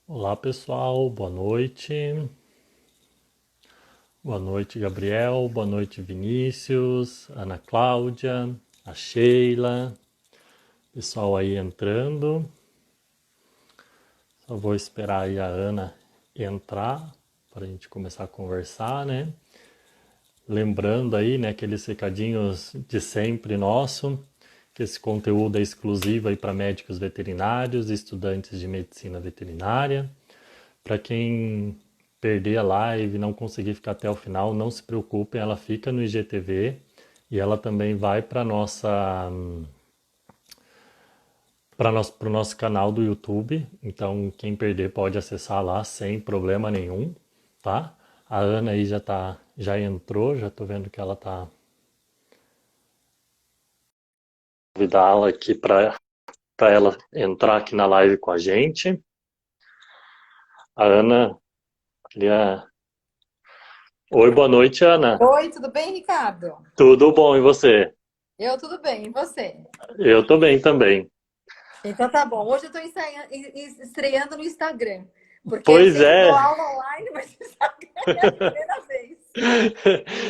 Olá pessoal, boa noite. Boa noite, Gabriel. Boa noite, Vinícius, Ana Cláudia, a Sheila. Pessoal aí entrando. Só vou esperar aí a Ana entrar para a gente começar a conversar, né? Lembrando aí, né, aqueles recadinhos de sempre nosso, que esse conteúdo é exclusivo aí para médicos veterinários e estudantes de medicina veterinária. Para quem perder a live, não conseguir ficar até o final, não se preocupem, ela fica no IGTV e ela também vai para o nosso canal do YouTube. Então, quem perder pode acessar lá sem problema nenhum, tá? A Ana aí já entrou, já tô vendo que ela tá convidá-la aqui para ela entrar aqui na live com a gente. A Ana, queria... Oi, boa noite, Ana. Oi, tudo bem, Ricardo? Tudo bom e você? Eu tudo bem, e você? Eu tô bem também. Então tá bom. Hoje eu estou estreando no Instagram, porque eu Pois sempre dou é, aula online, mas no Instagram é a primeira vez.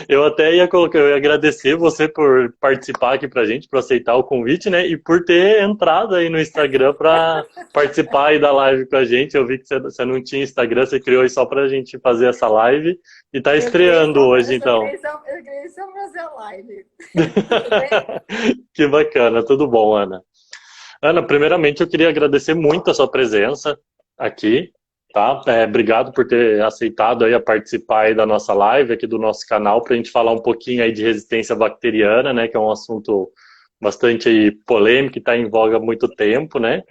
eu até ia colocar, eu ia agradecer você por participar aqui pra gente, por aceitar o convite, né? E por ter entrado aí no Instagram para participar aí da live com a gente. Eu vi que você não tinha Instagram, você criou aí só pra gente fazer essa live e tá estreando hoje, então. Eu criei só para fazer a live. Tudo bem? Que bacana, tudo bom, Ana? Ana, primeiramente eu queria agradecer muito a sua presença aqui, tá? Obrigado por ter aceitado aí a participar aí da nossa live, aqui do nosso canal, para a gente falar um pouquinho aí de resistência bacteriana, né? Que é um assunto bastante aí polêmico e está em voga há muito tempo, né?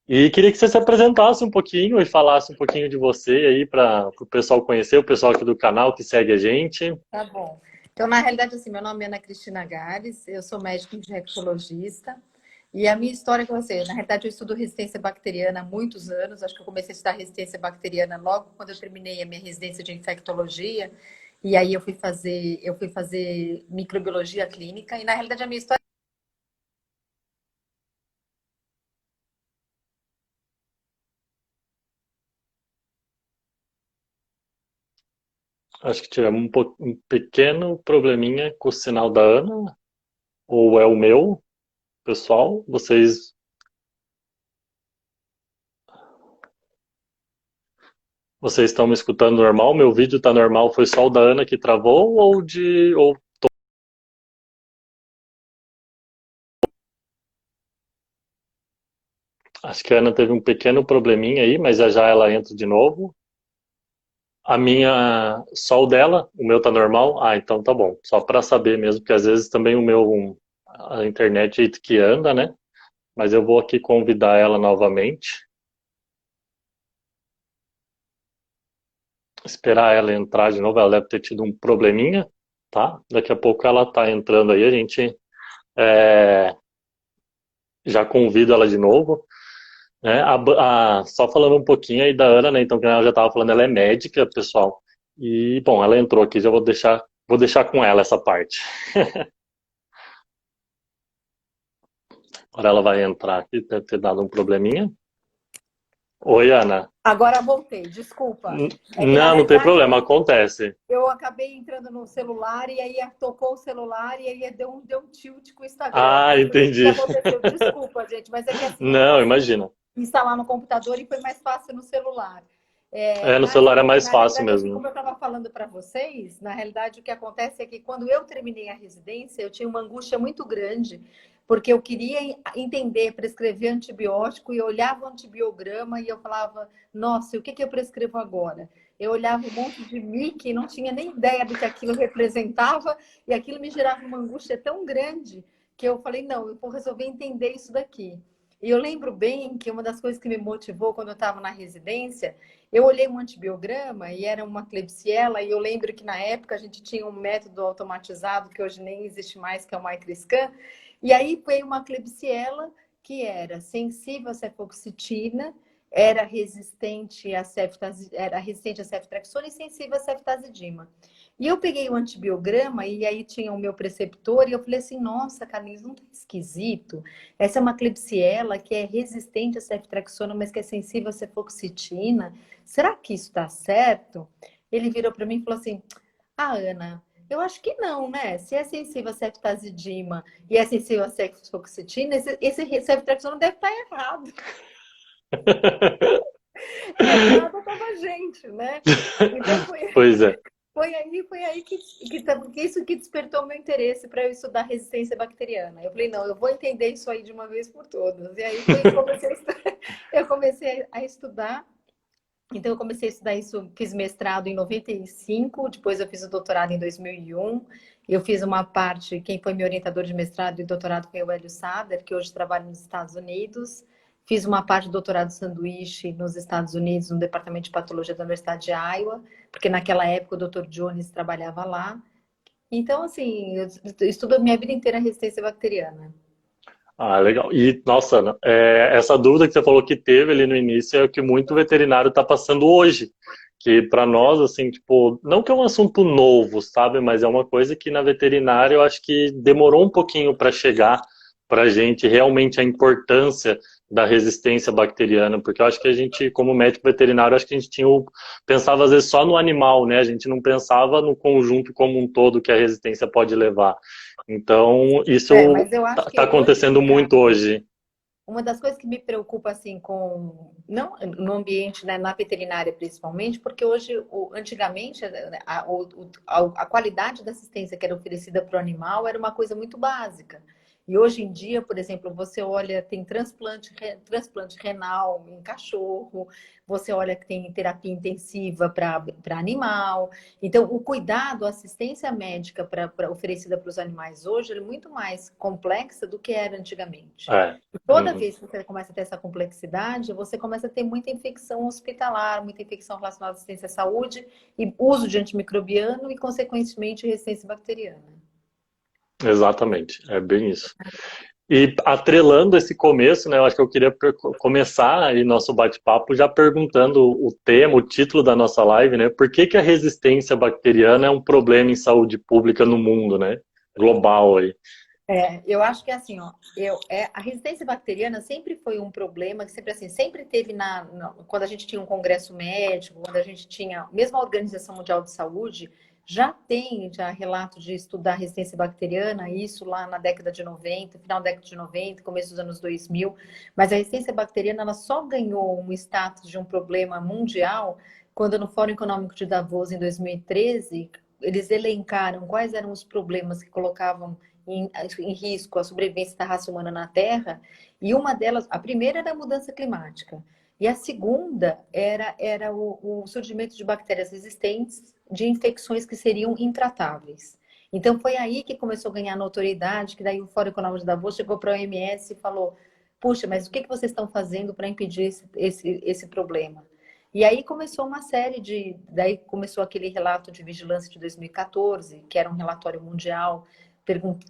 E queria que você se apresentasse um pouquinho e falasse um pouquinho de você aí para o pessoal conhecer, o pessoal aqui do canal que segue a gente. Tá bom. Então, na realidade, assim, meu nome é Ana Cristina Gares, eu sou médica infectologista. E a minha história com você, na realidade, eu estudo resistência bacteriana há muitos anos. Acho que eu comecei a estudar resistência bacteriana logo quando eu terminei a minha residência de infectologia. E aí eu fui fazer microbiologia clínica. E na realidade, a minha história. Acho que tivemos um pequeno probleminha com o sinal da Ana, ou é o meu, pessoal. Vocês estão me escutando normal? Meu vídeo tá normal? Foi só o da Ana que travou ou acho que a Ana teve um pequeno probleminha aí, mas já já ela entra de novo. A minha, só o dela, o meu tá normal? Ah, então tá bom. Só para saber mesmo, porque às vezes também o meu a internet é que anda, né? Mas eu vou aqui convidar ela novamente, esperar ela entrar de novo. Ela deve ter tido um probleminha, tá? Daqui a pouco ela tá entrando aí, a gente é, já convida ela de novo. Né? Só falando um pouquinho aí da Ana, né? Então, que ela já estava falando, ela é médica, pessoal. E, bom, ela entrou aqui, já vou deixar com ela essa parte. Agora ela vai entrar aqui, deve ter dado um probleminha. Oi, Ana. Agora voltei, desculpa. É que na Não, não tem realidade problema, acontece. eu acabei entrando no celular e aí tocou o celular e aí deu um tilt com o Instagram. Ah, Aí foi isso que entendi. aconteceu. Desculpa, gente, mas é que assim, eu não Não, consegui imagina. instalar no computador e foi mais fácil no celular. É, no celular é mais Na fácil realidade, assim, mesmo. como eu estava falando para vocês, na realidade o que acontece é que quando eu terminei a residência, eu tinha uma angústia muito grande, porque eu queria entender, prescrever antibiótico e eu olhava o antibiograma e eu falava, nossa, o que que eu prescrevo agora? Eu olhava um monte de mic e não tinha nem ideia do que aquilo representava e aquilo me gerava uma angústia tão grande que eu falei, não, eu vou resolver entender isso daqui. E eu lembro bem que uma das coisas que me motivou quando eu estava na residência, eu olhei um antibiograma e era uma Klebsiella, e eu lembro que na época a gente tinha um método automatizado que hoje nem existe mais, que é o MicroScan, e aí veio uma Klebsiella que era sensível à cefoxitina era resistente a ceftriaxona e sensível a ceftazidima. E eu peguei o antibiograma e aí tinha o meu preceptor e eu falei assim, nossa, Carlinhos, não tá esquisito? Essa é uma Klebsiella que é resistente a ceftriaxona, mas que é sensível a cefoxitina. Será que isso tá certo? Ele virou para mim e falou assim, ah, Ana, eu acho que não, né? Se é sensível a ceftazidima e é sensível a cefoxitina, esse ceftriaxona deve estar errado. Errado estava a gente, né? Então Pois é. foi aí que isso que despertou meu interesse para eu estudar resistência bacteriana. Eu falei, não, eu vou entender isso aí de uma vez por todas. E aí eu comecei a estudar. Então eu comecei a estudar isso, fiz mestrado em 95, depois eu fiz o doutorado em 2001. Eu fiz uma parte, quem foi meu orientador de mestrado e doutorado foi o Hélio Sader, que hoje trabalha nos Estados Unidos. Fiz uma parte do doutorado sanduíche nos Estados Unidos, no Departamento de Patologia da Universidade de Iowa, porque naquela época o Dr. Jones trabalhava lá. Então, assim, eu estudo a minha vida inteira a resistência bacteriana. Ah, legal. E, nossa, Ana, essa dúvida que você falou que teve ali no início é o que muito veterinário está passando hoje. Que para nós, assim, tipo, não que é um assunto novo, sabe? Mas é uma coisa que na veterinária eu acho que demorou um pouquinho para chegar para a gente realmente a importância da resistência bacteriana, porque eu acho que a gente, como médico veterinário, acho que a gente pensava às vezes só no animal, né? A gente não pensava no conjunto como um todo que a resistência pode levar. Então, isso Mas eu acho tá que hoje, acontecendo muito hoje. uma das coisas que me preocupa, assim, não no ambiente, né, na veterinária principalmente, porque hoje, antigamente, a qualidade da assistência que era oferecida para o animal era uma coisa muito básica. E hoje em dia, por exemplo, você olha, tem transplante renal em cachorro, você olha que tem terapia intensiva para animal. Então, o cuidado, a assistência médica oferecida para os animais hoje é muito mais complexa do que era antigamente. É. E toda Uhum. vez que você começa a ter essa complexidade, você começa a ter muita infecção hospitalar, muita infecção relacionada à assistência à saúde e uso de antimicrobiano e, consequentemente, resistência bacteriana. Exatamente, é bem isso. E atrelando esse começo, né, eu acho que eu queria começar aí nosso bate-papo já perguntando o tema, o título da nossa live, né? Por que que a resistência bacteriana é um problema em saúde pública no mundo, né? Global aí. Eu acho que é assim, ó, a resistência bacteriana sempre foi um problema, que sempre assim, sempre teve quando a gente tinha um congresso médico, quando a gente tinha, mesmo a Organização Mundial de Saúde, já relato de estudar resistência bacteriana, isso lá na década de 90, final da década de 90, começo dos anos 2000, mas a resistência bacteriana ela só ganhou um status de um problema mundial quando no Fórum Econômico de Davos, em 2013, eles elencaram quais eram os problemas que colocavam em risco a sobrevivência da raça humana na Terra, e uma delas, a primeira era a mudança climática, e a segunda era o surgimento de bactérias resistentes de infecções que seriam intratáveis. Então foi aí que começou a ganhar notoriedade, que daí o Fórum Econômico de Davos chegou para a OMS e falou, puxa, mas o que vocês estão fazendo para impedir esse problema? E aí começou uma série daí começou aquele relato de vigilância de 2014, que era um relatório mundial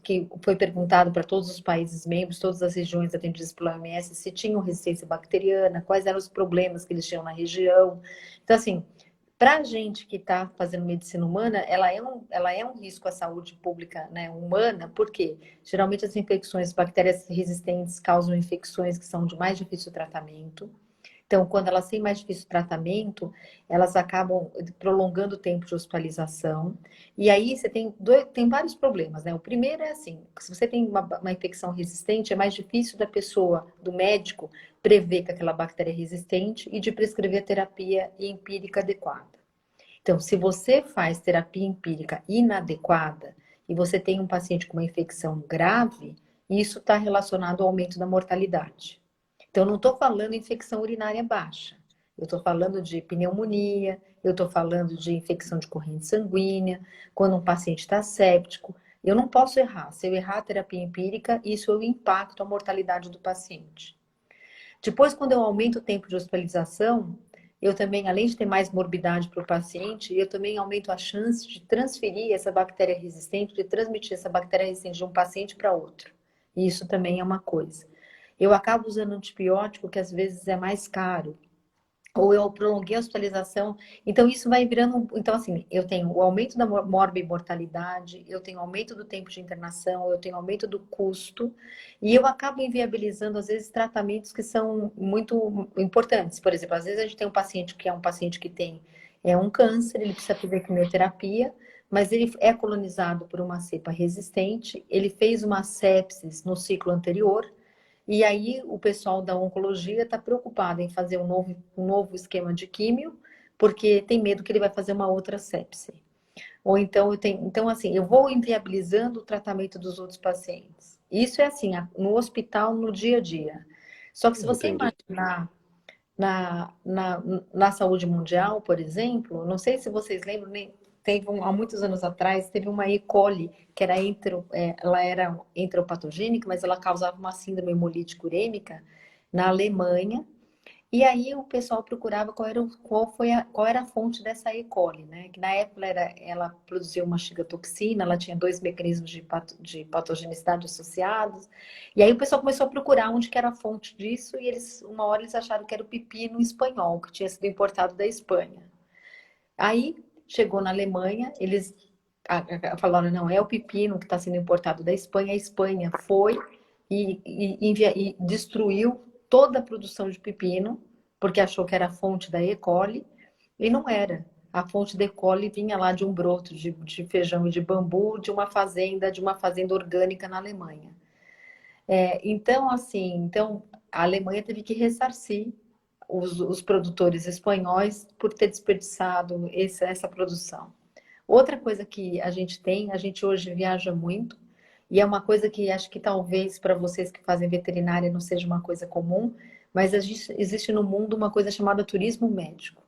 que foi perguntado para todos os países membros, todas as regiões atendidas pela OMS, se tinham resistência bacteriana, quais eram os problemas que eles tinham na região. Então, assim, para a gente que está fazendo medicina humana, ela é um risco à saúde pública, né, humana, porque geralmente as infecções, bactérias resistentes causam infecções que são de mais difícil tratamento. Então, quando elas têm mais difícil tratamento, elas acabam prolongando o tempo de hospitalização. E aí você tem vários problemas, né? O primeiro é assim, se você tem uma infecção resistente, é mais difícil da pessoa, do médico, prever que aquela bactéria é resistente e de prescrever a terapia empírica adequada. Então, se você faz terapia empírica inadequada e você tem um paciente com uma infecção grave, isso está relacionado ao aumento da mortalidade. Então, não estou falando infecção urinária baixa. Eu estou falando de pneumonia, eu estou falando de infecção de corrente sanguínea, quando um paciente está séptico. Eu não posso errar. Se eu errar a terapia empírica, isso eu impacto a mortalidade do paciente. Depois, quando eu aumento o tempo de hospitalização, eu também, além de ter mais morbidade para o paciente, eu também aumento a chance de transferir essa bactéria resistente, de transmitir essa bactéria resistente de um paciente para outro. E isso também é uma coisa. Eu acabo usando antibiótico que às vezes é mais caro. ou eu prolonguei a hospitalização. Então, isso vai virando. Então, assim, eu tenho o aumento da morbimortalidade, eu tenho aumento do tempo de internação, eu tenho aumento do custo, e eu acabo inviabilizando, às vezes, tratamentos que são muito importantes. Por exemplo, às vezes a gente tem um paciente que é um paciente que tem um câncer, ele precisa fazer quimioterapia, mas ele é colonizado por uma cepa resistente, ele fez uma sepsis no ciclo anterior. E aí o pessoal da oncologia está preocupado em fazer um novo esquema de químio, porque tem medo que ele vai fazer uma outra sepse. Ou então, então assim, eu vou inviabilizando o tratamento dos outros pacientes. Isso é assim, no hospital, no dia a dia. Só que se você Entendi. imaginar na saúde mundial, por exemplo, não sei se vocês lembram, há muitos anos atrás, teve uma E. coli, que era ela era entropatogênica, mas ela causava uma síndrome hemolítica urêmica na Alemanha. E aí o pessoal procurava qual era a fonte dessa E. coli, né? Que na época ela produzia uma citotoxina, ela tinha dois mecanismos de patogenicidade associados. E aí o pessoal começou a procurar onde que era a fonte disso, e uma hora eles acharam que era o pepino espanhol, que tinha sido importado da Espanha. Aí chegou na Alemanha, eles falaram, não, é o pepino que está sendo importado da Espanha. A Espanha foi e destruiu toda a produção de pepino, porque achou que era a fonte da E. coli, e não era. A fonte da E. coli vinha lá de um broto de feijão e de bambu de uma fazenda orgânica na Alemanha. Então, assim, a Alemanha teve que ressarcir os produtores espanhóis por ter desperdiçado essa produção. Outra coisa que a gente hoje viaja muito, e é uma coisa que acho que talvez para vocês que fazem veterinária não seja uma coisa comum, mas existe no mundo uma coisa chamada turismo médico.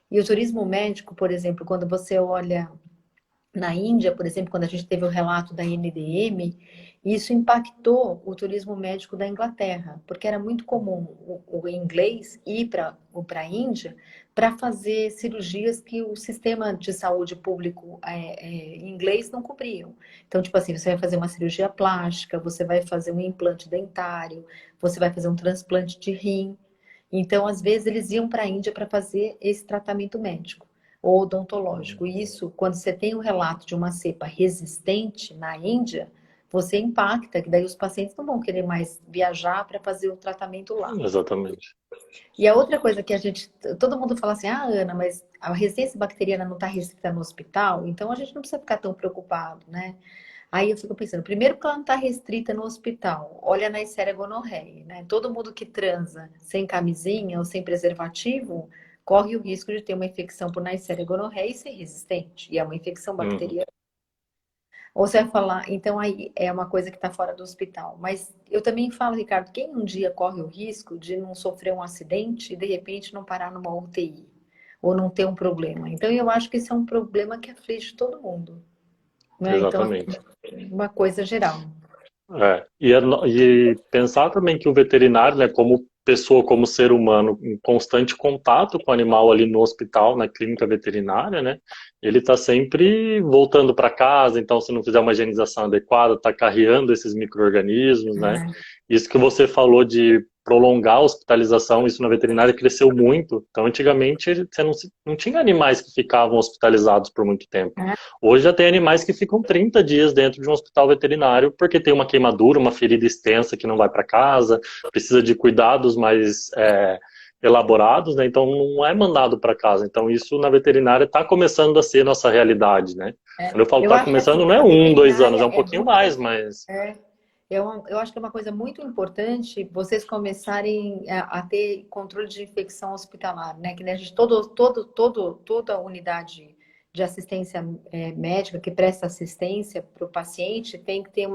E o turismo médico, por exemplo, quando você olha na Índia, por exemplo, quando a gente teve o relato da NDM, isso impactou o turismo médico da Inglaterra, porque era muito comum o inglês ir para a Índia para fazer cirurgias que o sistema de saúde público inglês não cobriam. Então, tipo assim, você vai fazer uma cirurgia plástica, você vai fazer um implante dentário, você vai fazer um transplante de rim. Então, às vezes, eles iam para a Índia para fazer esse tratamento médico ou odontológico. E isso, quando você tem um relato de uma cepa resistente na Índia, você impacta, que daí os pacientes não vão querer mais viajar para fazer o tratamento lá. Exatamente. E a outra coisa que todo mundo fala assim, Ana, mas a resistência bacteriana não está restrita no hospital, então a gente não precisa ficar tão preocupado, né? Aí eu fico pensando, primeiro que ela não está restrita no hospital, olha na Neisseria gonorreia, né? Todo mundo que transa sem camisinha ou sem preservativo corre o risco de ter uma infecção por Neisseria gonorreia e ser resistente, e é uma infecção Uhum. bacteriana. Ou você vai falar, então aí é uma coisa que está fora do hospital. Mas eu também falo, Ricardo, quem um dia corre o risco de não sofrer um acidente e de repente não parar numa UTI ou não ter um problema? Então eu acho que esse é um problema que aflige todo mundo, né? Então, Exatamente. assim, uma coisa geral. E pensar também que o veterinário, né, como pessoa, como ser humano, em constante contato com o animal ali no hospital, na clínica veterinária, né, ele está sempre voltando para casa, então se não fizer uma higienização adequada, está carreando esses micro-organismos, né. Isso que você falou de prolongar a hospitalização, isso na veterinária cresceu muito. Então, antigamente, você não tinha animais que ficavam hospitalizados por muito tempo. É, Hoje já tem animais que ficam 30 dias dentro de um hospital veterinário porque tem uma queimadura, uma ferida extensa que não vai para casa, precisa de cuidados mais elaborados, né? Então não é mandado para casa. Então isso na veterinária está começando a ser nossa realidade, né? Quando eu falo eu está acho que começando, assim, não é a um, 2 anos, veterinária é um é pouquinho muito. mais, mas É, eu acho que é uma coisa muito importante vocês começarem a ter controle de infecção hospitalar, né? Que né, a gente, toda unidade de assistência médica que presta assistência para o paciente tem que ter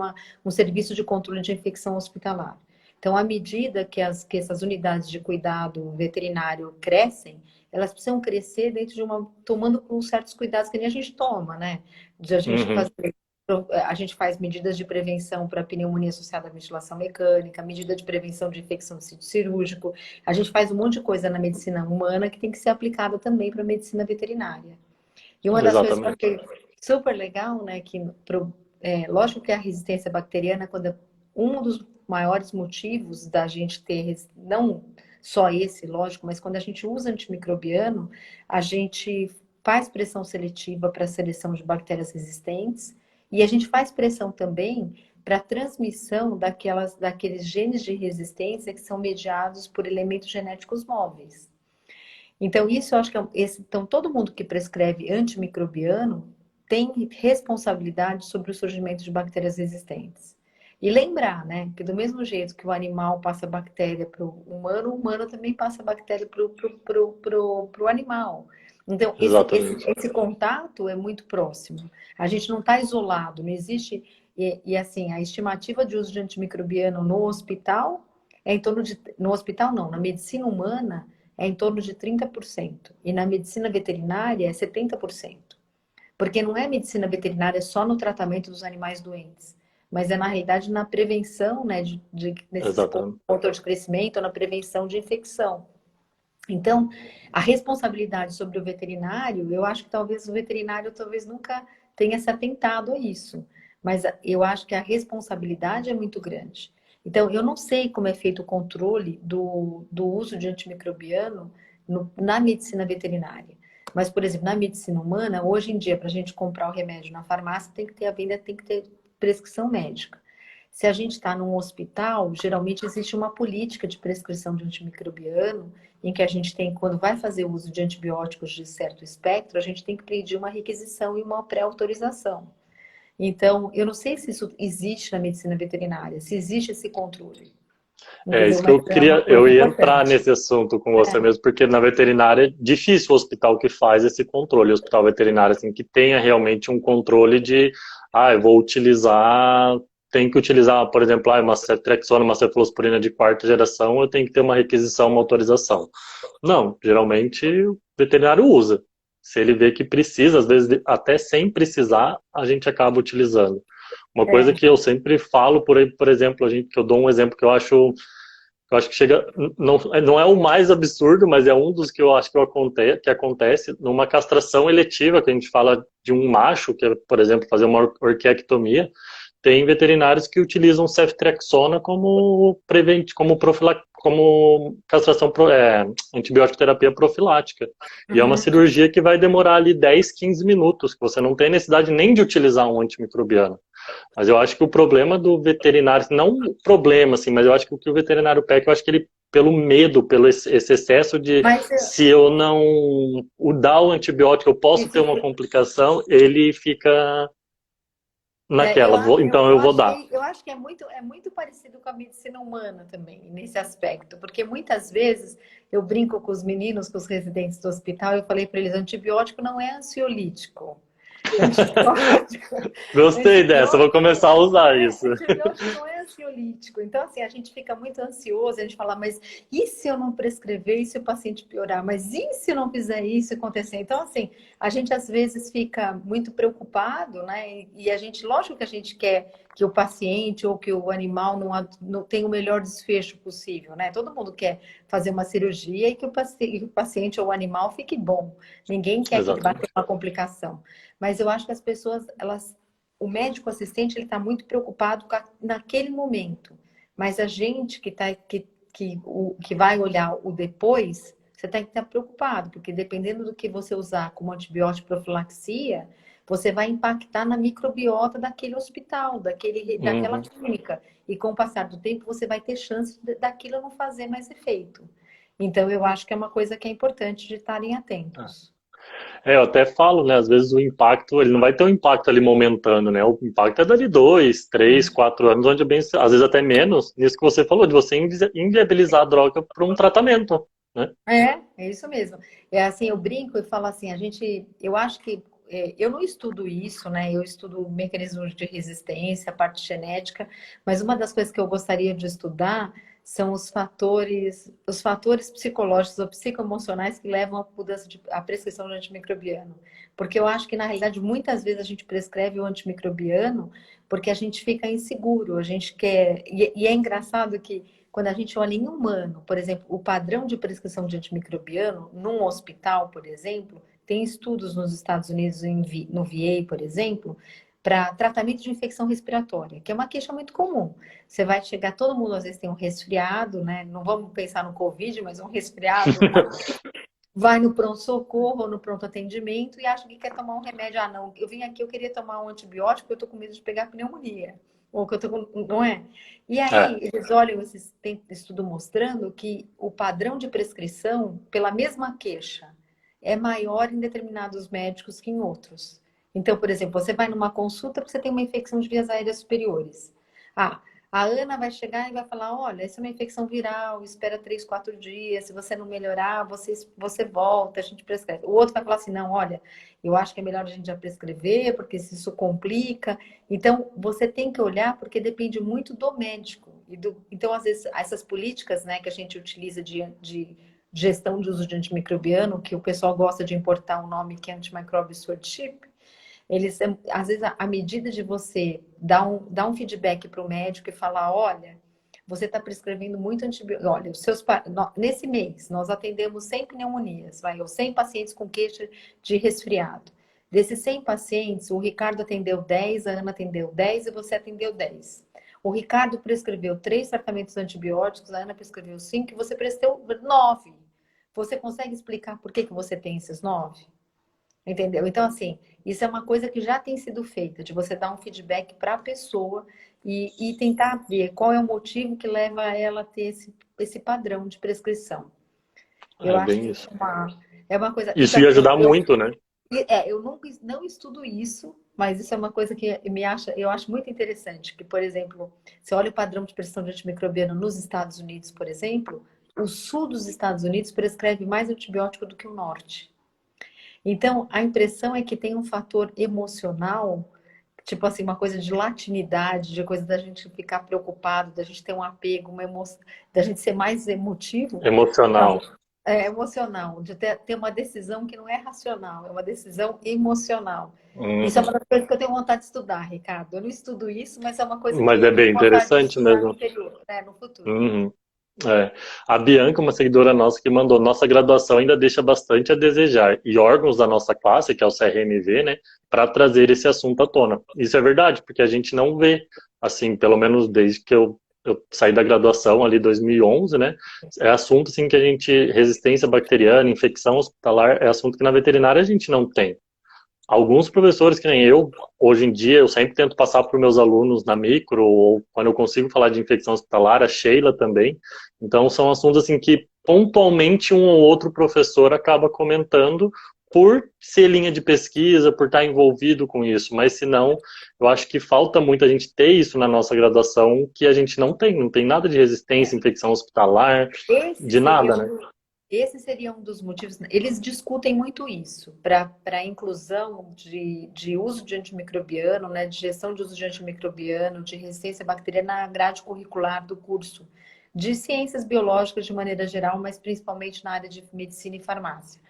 um serviço de controle de infecção hospitalar. Então, à medida que essas unidades de cuidado veterinário crescem, elas precisam crescer dentro de tomando com certos cuidados que nem a gente toma, né? De a gente uhum, fazer a gente faz medidas de prevenção para pneumonia associada à ventilação mecânica, medida de prevenção de infecção de sítio cirúrgico. A gente faz um monte de coisa na medicina humana que tem que ser aplicada também para a medicina veterinária. E uma das coisas que eu exatamente. achei super legal, né, lógico que a resistência bacteriana, um dos maiores motivos da gente ter, não só esse, lógico, mas quando a gente usa antimicrobiano, a gente faz pressão seletiva para a seleção de bactérias resistentes e a gente faz pressão também para a transmissão daqueles genes de resistência que são mediados por elementos genéticos móveis. Então, isso eu acho que então, todo mundo que prescreve antimicrobiano tem responsabilidade sobre o surgimento de bactérias resistentes. E lembrar, né, que do mesmo jeito que o animal passa bactéria para o humano também passa bactéria para o animal. Então, Exatamente. esse contato é muito próximo. A gente não está isolado, não existe. E assim, a estimativa de uso de antimicrobiano no hospital é em torno de. No hospital, não, na medicina humana é em torno de 30%. E na medicina veterinária é 70%. Porque não é medicina veterinária só no tratamento dos animais doentes, mas é na realidade na prevenção, né, desses Exatamente. pontos de crescimento, na prevenção de infecção. Então, a responsabilidade sobre o veterinário, eu acho que talvez o veterinário talvez nunca tenha se atentado a isso, mas eu acho que a responsabilidade é muito grande. Então, eu não sei como é feito o controle do uso de antimicrobiano na medicina veterinária. Mas, por exemplo, na medicina humana, hoje em dia, para a gente comprar o remédio na farmácia, tem que ter a venda, tem que ter prescrição médica. Se a gente está num hospital, geralmente existe uma política de prescrição de antimicrobiano, em que a gente tem, quando vai fazer uso de antibióticos de certo espectro, a gente tem que pedir uma requisição e uma pré-autorização. Então, eu não sei se isso existe na medicina veterinária, se existe esse controle. É Entendeu? isso que Mas eu é uma queria, eu coisa ia entrar importante. nesse assunto com você mesmo, porque na veterinária é difícil o hospital que faz esse controle, o hospital veterinário assim que tenha realmente um controle de, eu vou utilizar, tem que utilizar, por exemplo, uma ceftriaxona, uma cefalosporina de quarta geração, eu tenho que ter uma requisição, uma autorização. Não, geralmente o veterinário usa. Se ele vê que precisa, às vezes até sem precisar, a gente acaba utilizando. Uma coisa É, que eu sempre falo, por exemplo, que eu dou um exemplo que eu acho que chega, não é o mais absurdo, mas é um dos que eu acho que acontece numa castração eletiva, que a gente fala de um macho, que é, por exemplo, fazer uma orquiectomia, tem veterinários que utilizam ceftriaxona como como castração, antibiótico terapia profilática. E é uma uhum. cirurgia que vai demorar ali 10, 15 minutos, que você não tem necessidade nem de utilizar um antimicrobiano. Mas eu acho que o problema do veterinário, não problema, assim, mas eu acho que o que o veterinário peca, eu acho que ele, pelo medo, pelo esse excesso de Mas se eu não dar o antibiótico, eu posso ter uma complicação, ele fica naquela, então eu vou dar. eu acho que é muito parecido com a medicina humana também, nesse aspecto, porque muitas vezes eu brinco com os meninos, com os residentes do hospital, eu falei para eles, antibiótico não é ansiolítico. Antibiótico, Gostei dessa, vou começar a usar isso. antibiótico não é ansiolítico. Então, assim, a gente fica muito ansioso, a gente fala, mas e se eu não prescrever, e se o paciente piorar? Mas e se eu não fizer isso acontecer? Então, assim, a gente às vezes fica muito preocupado, né? E a gente, lógico que a gente quer que o paciente ou que o animal não tenha o melhor desfecho possível, né? Todo mundo quer fazer uma cirurgia e que o paciente ou o animal fique bom. Ninguém quer que bata Exatamente. uma complicação. Mas eu acho que as pessoas, o médico assistente, ele está muito preocupado naquele momento. Mas a gente que vai olhar o depois, você tem que estar preocupado, porque dependendo do que você usar como antibiótico profilaxia, você vai impactar na microbiota daquele hospital, daquela Uhum. clínica. E com o passar do tempo, você vai ter chance daquilo não fazer mais efeito. Então, eu acho que é uma coisa que é importante de estarem atentos. Eu até falo, né? Às vezes o impacto, ele não vai ter um impacto ali momentâneo, né? O impacto é dali 2, 3, 4 anos, onde é bem, às vezes até menos, nisso que você falou, de você inviabilizar a droga para um tratamento, né? É isso mesmo. É assim, eu brinco e falo assim, eu acho que eu não estudo isso, né? Eu estudo mecanismos de resistência, a parte genética, mas uma das coisas que eu gostaria de estudar são os fatores psicológicos ou psicoemocionais que levam à mudança à prescrição de antimicrobiano. Porque eu acho que, na realidade, muitas vezes a gente prescreve o antimicrobiano porque a gente fica inseguro, a gente quer. E é engraçado que quando a gente olha em humano, por exemplo, o padrão de prescrição de antimicrobiano num hospital, por exemplo, tem estudos nos Estados Unidos, no VA, por exemplo, para tratamento de infecção respiratória, que é uma queixa muito comum. Você vai chegar, todo mundo às vezes tem um resfriado, né? Não vamos pensar no Covid, mas um resfriado, vai no pronto-socorro ou no pronto-atendimento e acha que quer tomar um remédio. Ah, não, eu vim aqui, eu queria tomar um antibiótico, eu tô com medo de pegar pneumonia. Ou que eu tô com... Não é? E É, aí, eles olham tem estudo mostrando que o padrão de prescrição, pela mesma queixa, é maior em determinados médicos que em outros. Então, por exemplo, você vai numa consulta porque você tem uma infecção de vias aéreas superiores. Ah, a Ana vai chegar e vai falar, olha, isso é uma infecção viral, espera 3, 4 dias, se você não melhorar, você volta, a gente prescreve. O outro vai falar assim, não, olha, eu acho que é melhor a gente já prescrever, porque se isso complica. Então, você tem que olhar, porque depende muito do médico. Então, às vezes, essas políticas, né, que a gente utiliza de gestão de uso de antimicrobiano, que o pessoal gosta de importar um nome que é antimicrobial stewardship, eles, às vezes, a medida de você dar um feedback para o médico e falar, olha, você está prescrevendo muito antibiótico. Olha, nesse mês, nós atendemos 100 pneumonias, ou 100 pacientes com queixa de resfriado. Desses 100 pacientes, o Ricardo atendeu 10, a Ana atendeu 10 e você atendeu 10. O Ricardo prescreveu 3 tratamentos antibióticos, a Ana prescreveu 5 e você prescreveu 9. Você consegue explicar por que você tem esses 9? Entendeu? Então, assim, isso é uma coisa que já tem sido feita, de você dar um feedback para a pessoa e tentar ver qual é o motivo que leva ela a ter esse padrão de prescrição. Eu é acho bem que isso. é uma coisa. Isso Então, ia ajudar muito, né? eu não estudo isso, mas isso é uma coisa que eu acho muito interessante. Que, por exemplo, você olha o padrão de prescrição de antimicrobiano nos Estados Unidos, por exemplo, o sul dos Estados Unidos prescreve mais antibiótico do que o norte. Então, a impressão é que tem um fator emocional, tipo assim, uma coisa de latinidade, de coisa da gente ficar preocupado, da gente ter um apego, uma emoção, da gente ser mais emotivo, Emocional. emocional, de ter uma decisão que não é racional, é uma decisão emocional. Isso é uma Uhum. das coisas que eu tenho vontade de estudar, Ricardo. Eu não estudo isso, mas é uma coisa que Mas é eu tenho bem vontade de interessante estudar no mesmo. interior, né, no futuro. Uhum. É. A Bianca, uma seguidora nossa, que mandou: nossa graduação ainda deixa bastante a desejar, e órgãos da nossa classe, que é o CRMV, né, para trazer esse assunto à tona. Isso é verdade, porque a gente não vê, assim, pelo menos desde que eu saí da graduação ali em 2011, né, é assunto, assim, que a gente, resistência bacteriana, infecção hospitalar, é assunto que na veterinária a gente não tem. Alguns professores, que nem eu, hoje em dia, eu sempre tento passar para os meus alunos na micro, ou quando eu consigo falar de infecção hospitalar, a Sheila também. Então, são assuntos assim que pontualmente um ou outro professor acaba comentando por ser linha de pesquisa, por estar envolvido com isso. Mas, se não, eu acho que falta muito a gente ter isso na nossa graduação, que a gente não tem. Não tem nada de resistência, infecção hospitalar, Esse de seria nada, né? um, esse seria um dos motivos. Eles discutem muito isso, para a inclusão de uso de antimicrobiano, né, de gestão de uso de antimicrobiano, de resistência bacteriana na grade curricular do curso de ciências biológicas de maneira geral, mas principalmente na área de medicina e farmácia.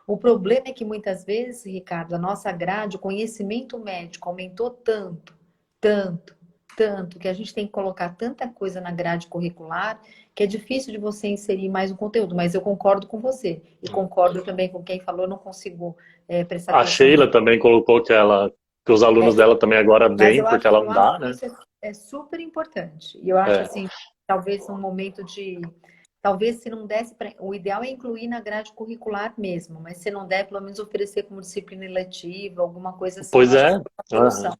O problema é que muitas vezes, Ricardo, a nossa grade, o conhecimento médico aumentou tanto, tanto, tanto, que a gente tem que colocar tanta coisa na grade curricular que é difícil de você inserir mais o conteúdo. Mas eu concordo com você e concordo também com quem falou, não consigo prestar A atenção. Sheila também colocou que os alunos dela também agora Mas vêm, porque ela eu acho dá, que né? isso é super importante. E eu acho É. assim, talvez um momento de. Talvez se não desse para. O ideal é incluir na grade curricular mesmo, mas se não der, pelo menos oferecer como disciplina eletiva, alguma coisa assim. Eu Pois acho que é. é uma Aham. solução.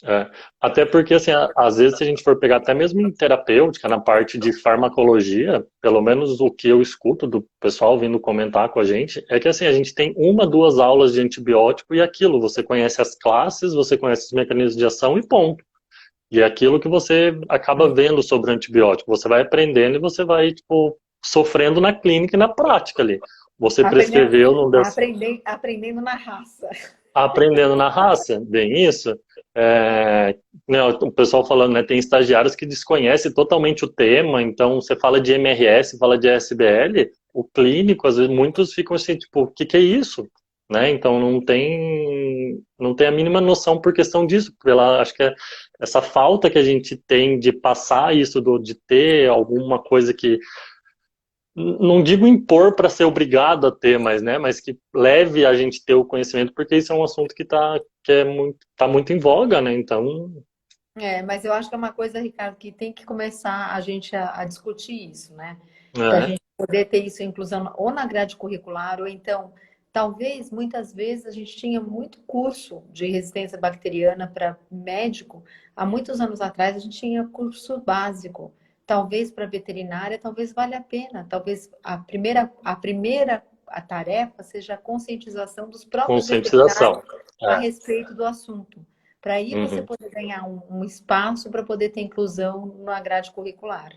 É. Até porque, assim, às vezes, se a gente for pegar até mesmo em terapêutica, na parte de farmacologia, pelo menos o que eu escuto do pessoal vindo comentar com a gente, é que, assim, a gente tem uma, duas aulas de antibiótico e aquilo, você conhece as classes, você conhece os mecanismos de ação e ponto. E é aquilo que você acaba vendo sobre o antibiótico. Você vai aprendendo e você vai, tipo, sofrendo na clínica e na prática ali. Você Aprendendo, prescreveu, não deu. aprendendo na raça. Aprendendo na raça, bem isso. É, né, o pessoal falando, né, tem estagiários que desconhecem totalmente o tema, então você fala de MRS, fala de SBL, o clínico, às vezes muitos ficam assim, tipo, o que que é isso? Né? Então não tem a mínima noção por questão disso, acho que é essa falta que a gente tem de passar isso, de ter alguma coisa que não digo impor para ser obrigado a ter, mas que leve a gente ter o conhecimento, porque isso é um assunto tá muito em voga, né? Então, Mas eu acho que é uma coisa, Ricardo, que tem que começar a gente a discutir isso, né? Da é, gente poder ter isso inclusão ou na grade curricular, ou então, talvez, muitas vezes, a gente tinha muito curso de resistência bacteriana para médico. Há muitos anos atrás, a gente tinha curso básico. Talvez para veterinária, talvez valha a pena. Talvez a tarefa seja a conscientização dos próprios veterinários conscientização. a É. respeito do assunto. Para aí você Uhum. poder ganhar um espaço para poder ter inclusão na grade curricular.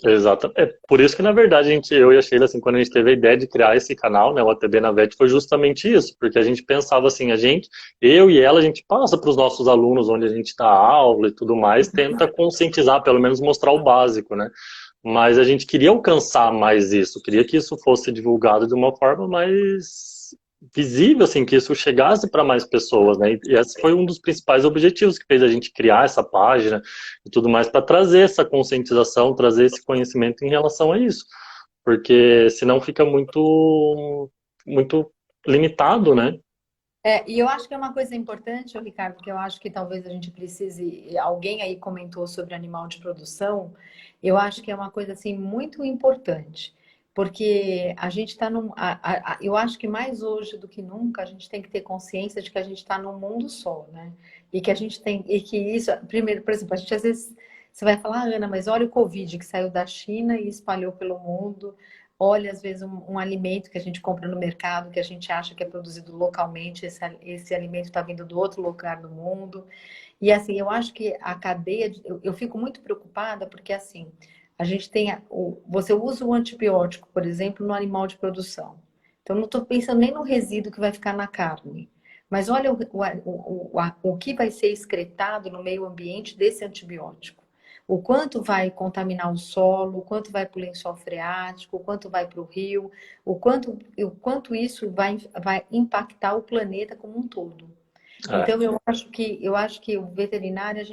Exato. É por isso que, na verdade, eu e a Sheila, assim, quando a gente teve a ideia de criar esse canal, né, o ATB na VET, foi justamente isso, porque a gente pensava assim, eu e ela, a gente passa para os nossos alunos onde a gente dá aula e tudo mais, tenta conscientizar, pelo menos mostrar o básico, né? Mas a gente queria alcançar mais isso, queria que isso fosse divulgado de uma forma mais visível, assim, que isso chegasse para mais pessoas, né? E esse foi um dos principais objetivos que fez a gente criar essa página e tudo mais, para trazer essa conscientização, trazer esse conhecimento em relação a isso, porque senão fica muito limitado, né? E eu acho que é uma coisa importante, ô Ricardo, que eu acho que talvez a gente precise. Alguém aí comentou sobre animal de produção. Eu acho que é uma coisa assim muito importante, porque a gente está num. Eu acho que mais hoje do que nunca a gente tem que ter consciência de que a gente está num mundo só, né? E que a gente tem e que isso, primeiro, por exemplo, a gente às vezes você vai falar, ah, Ana, mas olha o Covid que saiu da China e espalhou pelo mundo. Olha, às vezes, um alimento que a gente compra no mercado, que a gente acha que é produzido localmente, esse alimento está vindo do outro lugar do mundo. E assim, eu acho que a cadeia, eu fico muito preocupada porque assim, a gente tem, você usa o antibiótico, por exemplo, no animal de produção. Então, não estou pensando nem no resíduo que vai ficar na carne. Mas olha o que vai ser excretado no meio ambiente desse antibiótico. O quanto vai contaminar o solo, o quanto vai para o lençol freático, o quanto vai para o rio, o quanto isso vai impactar o planeta como um todo. É, Então, eu acho que o veterinário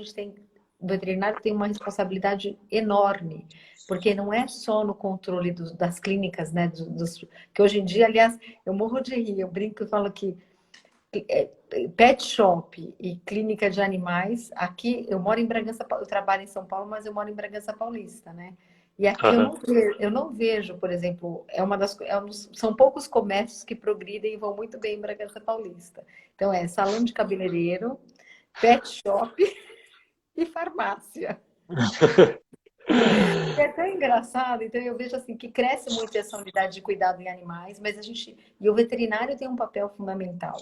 tem uma responsabilidade enorme, porque não é só no controle das clínicas, né? Que hoje em dia, aliás, eu morro de rir, eu brinco e falo que é, pet shop e clínica de animais, aqui eu moro em Bragança, eu trabalho em São Paulo, mas eu moro em Bragança Paulista, né? E aqui aham, eu não vejo, por exemplo, são poucos comércios que progridem e vão muito bem em Bragança Paulista. Então é salão de cabeleireiro, pet shop e farmácia. É tão engraçado, então eu vejo assim que cresce muito essa unidade de cuidado em animais, mas e o veterinário tem um papel fundamental.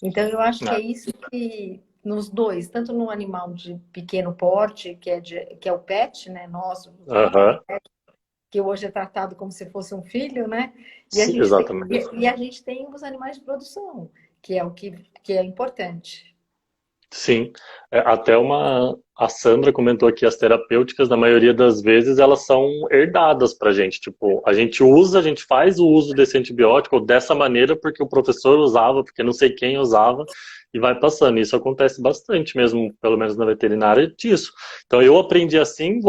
Então eu acho que é é, isso que nos dois, tanto no animal de pequeno porte, que é o pet, né, nosso, aham, que hoje é tratado como se fosse um filho, né? E a sim, gente tem, exatamente. e a gente tem os animais de produção, que é o que é importante. Sim, até a Sandra comentou aqui, as terapêuticas, na maioria das vezes, elas são herdadas pra gente. Tipo, a gente faz o uso desse antibiótico dessa maneira porque o professor usava, porque não sei quem usava, e vai passando. Isso acontece bastante mesmo, pelo menos na veterinária, disso. Então, eu aprendi assim,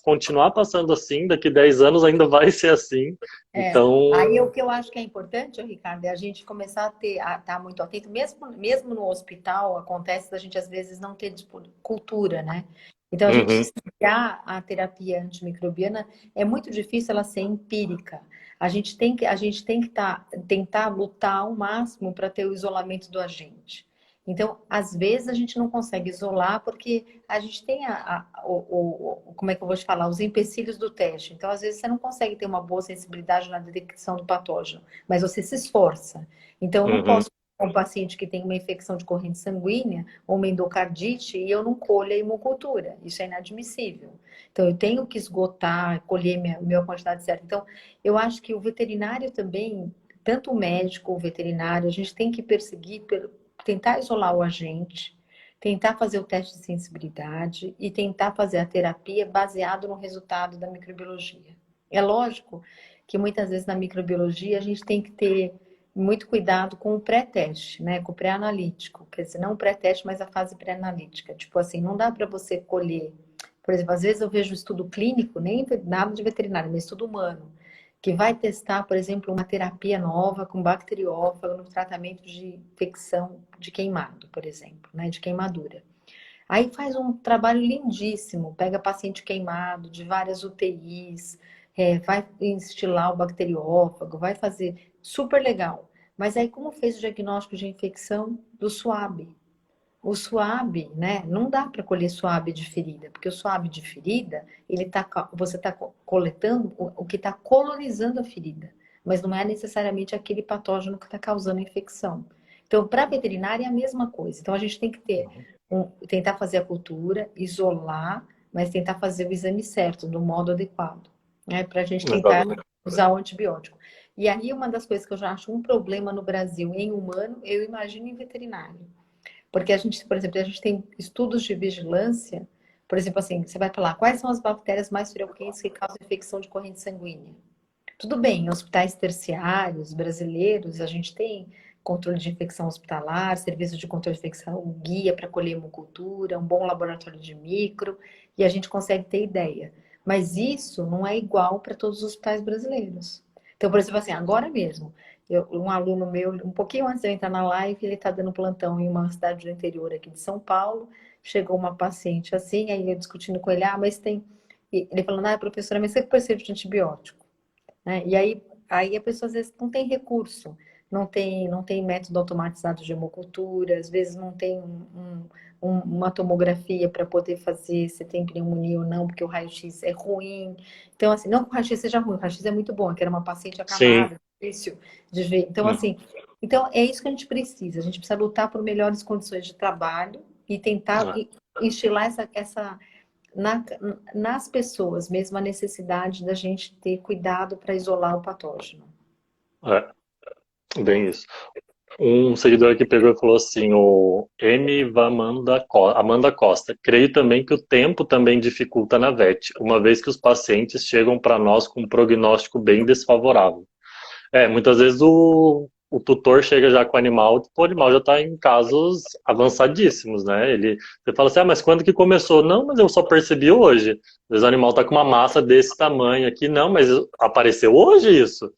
continuar passando assim, daqui 10 anos ainda vai ser assim. Aí Então, o que eu acho que é importante, ô Ricardo, é a gente começar a estar muito atento, mesmo no hospital, acontece da gente às vezes não ter cultura, né? Então a gente uhum, explicar a terapia antimicrobiana é muito difícil ela ser empírica. A gente tem que tentar lutar ao máximo para ter o isolamento do agente. Então, às vezes a gente não consegue isolar porque a gente tem como é que eu vou te falar, os empecilhos do teste. Então, às vezes você não consegue ter uma boa sensibilidade na detecção do patógeno, mas você se esforça. Então, eu não uhum, posso um paciente que tem uma infecção de corrente sanguínea ou uma endocardite e eu não colho a hemocultura. Isso é inadmissível. Então, eu tenho que esgotar, colher minha quantidade certa. Então, eu acho que o veterinário também, tanto o médico, o veterinário, a gente tem que perseguir tentar isolar o agente, tentar fazer o teste de sensibilidade e tentar fazer a terapia baseado no resultado da microbiologia. É lógico que muitas vezes na microbiologia a gente tem que ter muito cuidado com o pré-teste, né? Com o pré-analítico. Quer dizer, não o pré-teste, mas a fase pré-analítica. Tipo assim, não dá para você colher. Por exemplo, às vezes eu vejo estudo clínico, nem nada de veterinário, mas estudo humano. que vai testar, por exemplo, uma terapia nova com bacteriófago no tratamento de infecção de queimado, por exemplo, né, de queimadura. Aí faz um trabalho lindíssimo, pega paciente queimado de várias UTIs, vai instilar o bacteriófago, vai fazer super legal. Mas aí como fez o diagnóstico de infecção do SWAB? O SWAB, né? Não dá para colher SWAB de ferida, porque o SWAB de ferida, você está coletando o que está colonizando a ferida, mas não é necessariamente aquele patógeno que está causando a infecção. Então, para a veterinária é a mesma coisa. Então, a gente tem que tentar fazer a cultura, isolar, mas tentar fazer o exame certo, do modo adequado, né? Para a gente tentar Exatamente. usar o antibiótico. E aí, uma das coisas que eu já acho um problema no Brasil em humano, eu imagino em veterinário. Porque a gente, por exemplo, a gente tem estudos de vigilância, por exemplo, assim, você vai falar quais são as bactérias mais frequentes que causam infecção de corrente sanguínea. Tudo bem, em hospitais terciários brasileiros, a gente tem controle de infecção hospitalar, serviço de controle de infecção, guia para colher hemocultura, um bom laboratório de micro, e a gente consegue ter ideia. Mas isso não é igual para todos os hospitais brasileiros. Então, por exemplo, assim, agora mesmo, um aluno meu, um pouquinho antes de eu entrar na live, ele está dando plantão em uma cidade do interior aqui de São Paulo. Chegou uma paciente assim, aí eu discutindo com ele, mas tem. Ele falando, professora, mas você precisa de antibiótico? Né? E aí a pessoa às vezes não tem recurso, não tem método automatizado de hemocultura, às vezes não tem uma tomografia para poder fazer se tem pneumonia ou não, porque o raio-x é ruim. Então, assim, não que o raio-x seja ruim, o raio-x é muito bom, que era uma paciente Sim. acamada, difícil de ver. Então, Hum. assim, então é isso que a gente precisa lutar por melhores condições de trabalho e tentar instilar nas pessoas mesmo a necessidade da gente ter cuidado para isolar o patógeno. Bem isso. Um seguidor que pegou e falou assim, o Amanda Costa, creio também que o tempo também dificulta na VET, uma vez que os pacientes chegam para nós com um prognóstico bem desfavorável. Muitas vezes o tutor chega já com o animal já está em casos avançadíssimos, né? Você fala assim, mas quando que começou? Não, mas eu só percebi hoje. Às vezes o animal está com uma massa desse tamanho aqui, não, mas apareceu hoje isso.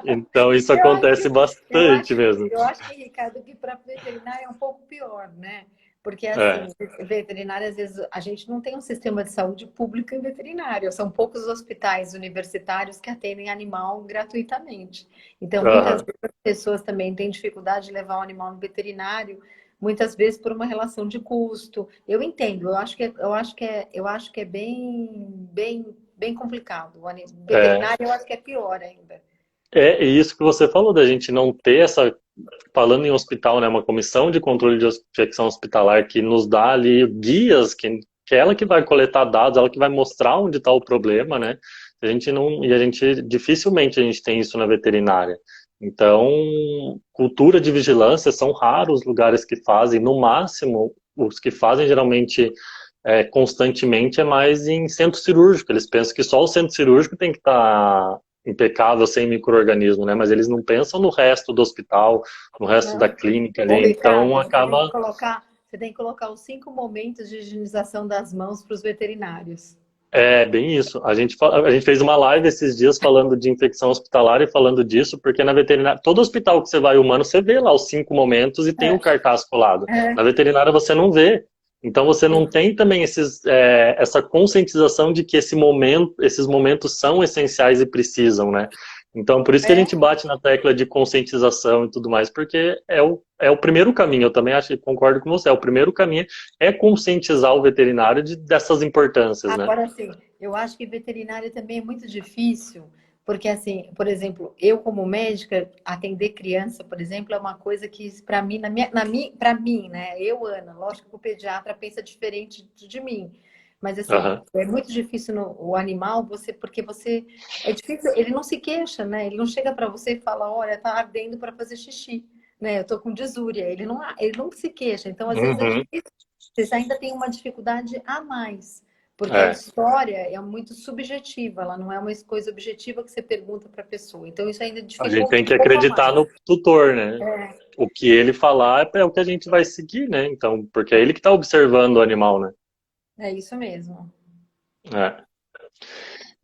Então isso Eu acho acontece que, eu bastante acho, mesmo. eu acho que, Ricardo, que para veterinária é um pouco pior, né? Porque, É, assim, veterinária, às vezes, a gente não tem um sistema de saúde público em veterinário. São poucos hospitais universitários que atendem animal gratuitamente. Então, muitas aham. vezes as pessoas também têm dificuldade de levar o animal no veterinário, muitas vezes por uma relação de custo. Eu entendo, eu acho que é bem complicado. É, Veterinário, eu acho que é pior ainda. e isso que você falou, da gente não ter essa, falando em hospital, né, uma comissão de controle de infecção hospitalar que nos dá ali guias, que é ela que vai coletar dados, ela que vai mostrar onde está o problema, né? A gente não, e a gente dificilmente a gente tem isso na veterinária. Então, cultura de vigilância são raros os lugares que fazem, no máximo, os que fazem geralmente constantemente é mais em centro cirúrgico. Eles pensam que só o centro cirúrgico tem que estar impecável, sem micro-organismo, né? Mas eles não pensam no resto do hospital, no resto da Não. clínica Ô, ali, Ricardo, então acaba. você tem que colocar os 5 momentos de higienização das mãos para os veterinários. É bem isso. A gente fez uma live esses dias falando de infecção hospitalar e falando disso, porque na veterinária, todo hospital que você vai humano, você vê lá os 5 momentos e tem o É, cartaz colado. Na é. veterinária você não vê. Então você não tem também essa conscientização de que esses momentos são essenciais e precisam, né? Então por isso que a gente É. bate na tecla de conscientização e tudo mais, porque é o primeiro caminho. Eu também acho, concordo com você, é o primeiro caminho é conscientizar o veterinário dessas importâncias, né? Agora, assim, eu acho que veterinária também é muito difícil, porque, assim, por exemplo, eu como médica, atender criança, por exemplo, é uma coisa que, para mim, para mim, né? Eu, Ana, lógico que o pediatra pensa diferente de mim, mas, assim, Aham. é muito difícil o animal, porque é difícil, ele não se queixa, né? Ele não chega para você e fala, olha, tá ardendo para fazer xixi, né? Eu tô com disúria. Ele não se queixa, então, às vezes, é Uhum. difícil. Você ainda tem uma dificuldade a mais. Porque a É. história é muito subjetiva, ela não é uma coisa objetiva que você pergunta para a pessoa. Então, isso ainda A gente dificulta tem um que pouco a acreditar mais. no tutor, né? O que ele falar é o que a gente vai seguir, né? Então, porque é ele que está observando o animal, né? É isso mesmo. É.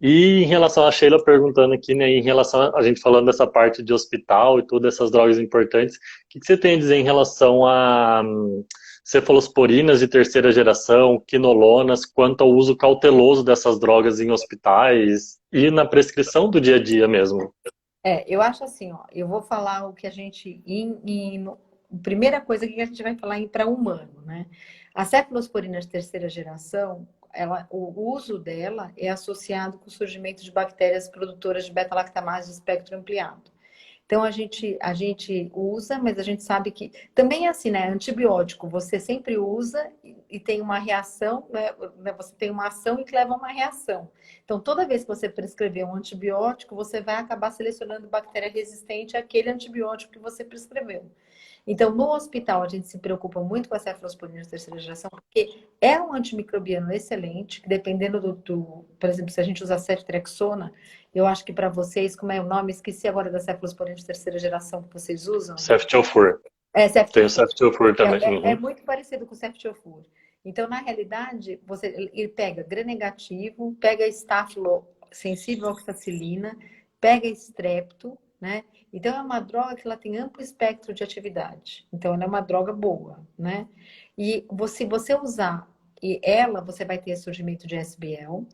E em relação a Sheila perguntando aqui, né, em relação a gente falando dessa parte de hospital e todas essas drogas importantes, o que você tem a dizer em relação a cefalosporinas de terceira geração, quinolonas, quanto ao uso cauteloso dessas drogas em hospitais e na prescrição do dia a dia mesmo? Eu acho assim, ó, eu vou falar o que a gente. Primeira coisa que a gente vai falar para humano, né? A cefalosporina de terceira geração, o uso dela é associado com o surgimento de bactérias produtoras de beta-lactamase de espectro ampliado. Então a gente usa, mas a gente sabe que também é assim, né? Antibiótico, você sempre usa e tem uma reação, né? Você tem uma ação e que leva a uma reação. Então, toda vez que você prescrever um antibiótico, você vai acabar selecionando bactéria resistente àquele antibiótico que você prescreveu. Então, no hospital, a gente se preocupa muito com a cefalosporina de terceira geração, porque é um antimicrobiano excelente, que dependendo por exemplo, se a gente usar ceftriaxona, eu acho que para vocês, como é o nome? Esqueci agora da cefalosporina de terceira geração que vocês usam. Ceftiofur. É Tem o ceftiofur. Ceftiofur também. É Uhum. muito parecido com o ceftiofur. Então, na realidade, ele pega gram-negativo, pega estáfilo sensível à oxacilina, pega estrepto, né? Então, é uma droga que ela tem amplo espectro de atividade. Então, ela é uma droga boa, né? E se você usar ela, você vai ter surgimento de SBL.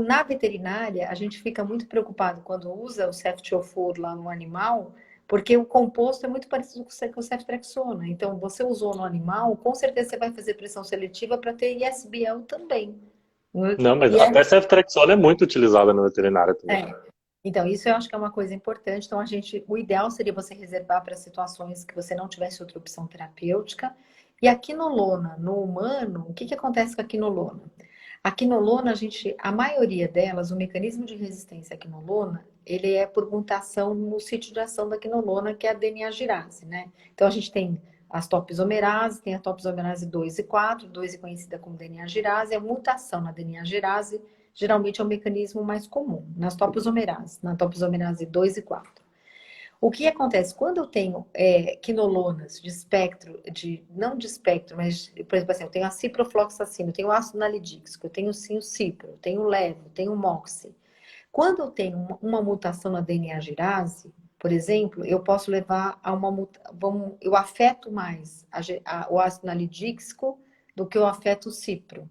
Na veterinária, a gente fica muito preocupado quando usa o ceftiofur lá no animal, porque o composto é muito parecido com o ceftriaxona. Então, você usou no animal, com certeza você vai fazer pressão seletiva para ter ISBL também. Não, mas E até ceftriaxona é muito utilizada na veterinária também. é, então, isso eu acho que é uma coisa importante. Então, o ideal seria você reservar para situações que você não tivesse outra opção terapêutica. E a quinolona no humano, o que que acontece com a quinolona? A quinolona, a maioria delas, o mecanismo de resistência à quinolona, ele é por mutação no sítio de ação da quinolona, que é a DNA-girase, né? Então, a gente tem as topoisomerases, tem a topoisomerase 2 e 4, 2 é conhecida como DNA-girase, a mutação na DNA-girase geralmente é o mecanismo mais comum, nas topoisomerases, na topoisomerase 2 e 4. O que acontece quando eu tenho quinolonas de espectro, não de espectro, mas, por exemplo, assim, eu tenho a ciprofloxacina, eu tenho o ácido nalidíxico, eu tenho sim o cipro, eu tenho o levo, eu tenho o moxi. Quando eu tenho uma mutação na DNA girase, por exemplo, eu posso levar a eu afeto mais o ácido nalidíxico do que eu afeto o cipro.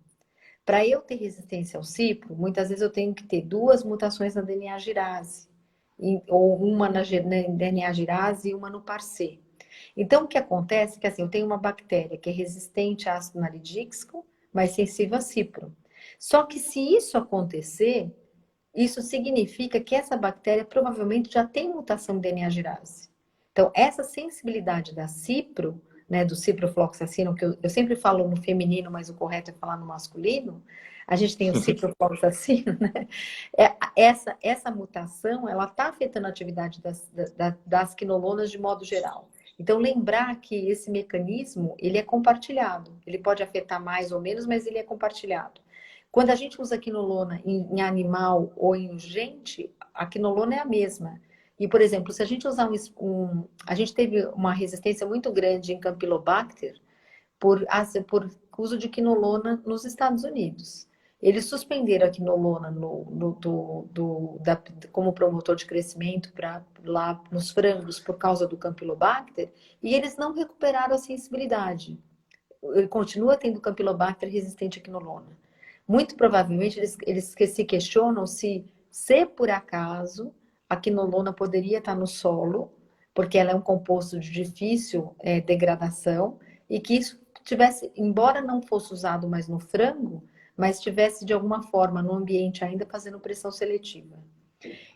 Para eu ter resistência ao cipro, muitas vezes eu tenho que ter duas mutações na DNA girase, ou uma na DNA girase e uma no parcê. Então, o que acontece é que assim, eu tenho uma bactéria que é resistente a ácido nalidíxico, mas sensível a cipro. Só que se isso acontecer, isso significa que essa bactéria provavelmente já tem mutação em DNA girase. Então, essa sensibilidade da cipro, né, do ciprofloxacino, que eu sempre falo no feminino, mas o correto é falar no masculino, a gente tem o ciprofloxacino, né? Essa mutação, ela está afetando a atividade das quinolonas de modo geral. Então, lembrar que esse mecanismo, ele é compartilhado. Ele pode afetar mais ou menos, mas ele é compartilhado. Quando a gente usa quinolona em animal ou em gente, a quinolona é a mesma. E, por exemplo, se a gente usar a gente teve uma resistência muito grande em Campylobacter por uso de quinolona nos Estados Unidos. Eles suspenderam a quinolona como promotor de crescimento lá nos frangos por causa do Campylobacter e eles não recuperaram a sensibilidade. Ele continua tendo Campylobacter resistente à quinolona. Muito provavelmente eles se questionam se por acaso a quinolona poderia estar no solo, porque ela é um composto de difícil degradação, e que isso tivesse, embora não fosse usado mais no frango, mas estivesse de alguma forma no ambiente ainda fazendo pressão seletiva.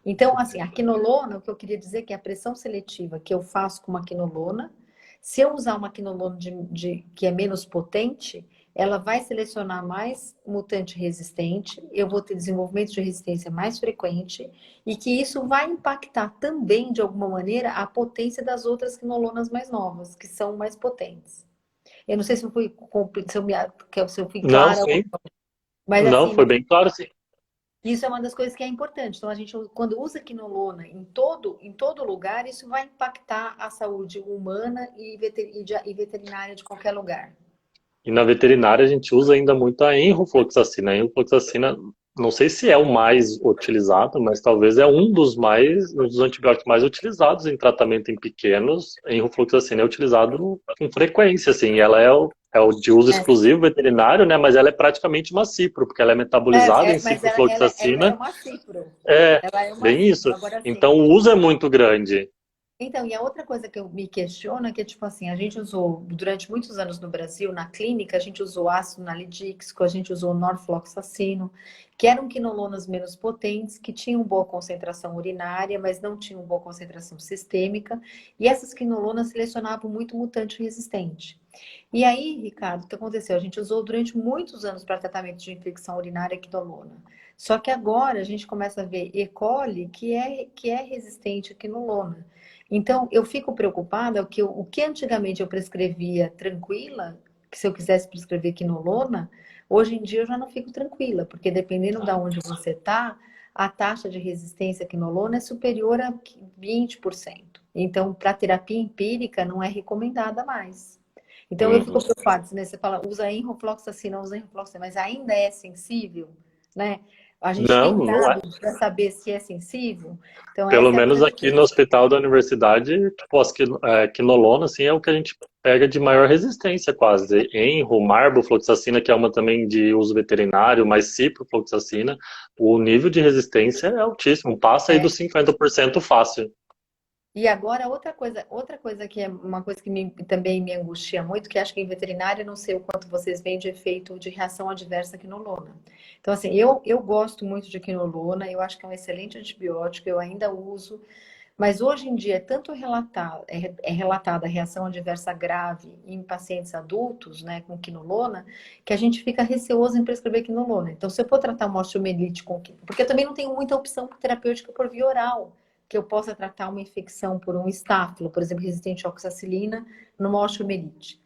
Então, assim, a quinolona, o que eu queria dizer é que a pressão seletiva que eu faço com uma quinolona, se eu usar uma quinolona que é menos potente, ela vai selecionar mais mutante resistente, eu vou ter desenvolvimento de resistência mais frequente, e que isso vai impactar também, de alguma maneira, a potência das outras quinolonas mais novas, que são mais potentes. Eu não sei se eu fui, se eu fui Não, clara, sim. mas Não, assim, foi bem claro, sim. isso é uma das coisas que é importante. Então, a gente, quando usa quinolona em todo lugar, isso vai impactar a saúde humana e veterinária de qualquer lugar. E na veterinária a gente usa ainda muito a enrofloxacina. A enrofloxacina não sei se é o mais utilizado, mas talvez é um dos antibióticos mais utilizados em tratamento em pequenos. Enrofloxacina é utilizado com frequência, assim. Ela é o de uso É, exclusivo veterinário, né? Mas ela é praticamente uma cipro, porque ela é metabolizada em mas ela é ciprofloxacina. uma cipro. É, Ela é uma bem isso. cipro. Agora, sim. Então o uso é muito grande. Então, e a outra coisa que eu me questiono é que, tipo assim, a gente usou, durante muitos anos no Brasil, na clínica, a gente usou ácido nalidíxico, a gente usou norfloxacino, que eram quinolonas menos potentes, que tinham boa concentração urinária, mas não tinham boa concentração sistêmica, e essas quinolonas selecionavam muito mutante resistente. E aí, Ricardo, o que aconteceu? A gente usou durante muitos anos para tratamento de infecção urinária quinolona. Só que agora a gente começa a ver E. coli que é resistente à quinolona. Então, eu fico preocupada que o que antigamente eu prescrevia tranquila, que se eu quisesse prescrever quinolona, hoje em dia eu já não fico tranquila, porque dependendo de onde você está, a taxa de resistência à quinolona é superior a 20%. Então, para terapia empírica, não é recomendada mais. Então, eu fico Uhum. preocupada, né? Você fala, usa enrofloxacina, usa enrofloxacina, mas ainda é sensível, né? A gente Não, tem não é. dados para saber se é sensível. Então, Pelo essa é a menos grande aqui no questão. hospital da universidade, tipo, quinolona, assim, é o que a gente pega de maior resistência, quase. Enro, marbofloxacina, que é uma também de uso veterinário, mas ciprofloxacina, o nível de resistência é altíssimo, passa aí dos 50% fácil. E agora, outra coisa que é uma coisa que também me angustia muito, que acho que em veterinária, não sei o quanto vocês veem de efeito de reação adversa à quinolona. Então, assim, eu gosto muito de quinolona, eu acho que é um excelente antibiótico, eu ainda uso, mas hoje em dia é tanto é relatada a reação adversa grave em pacientes adultos, né, com quinolona, que a gente fica receoso em prescrever quinolona. Então, se eu for tratar uma osteomielite porque eu também não tenho muita opção terapêutica por via oral, que eu possa tratar uma infecção por um estáfilo, por exemplo, resistente à oxacilina, numa osteomielite.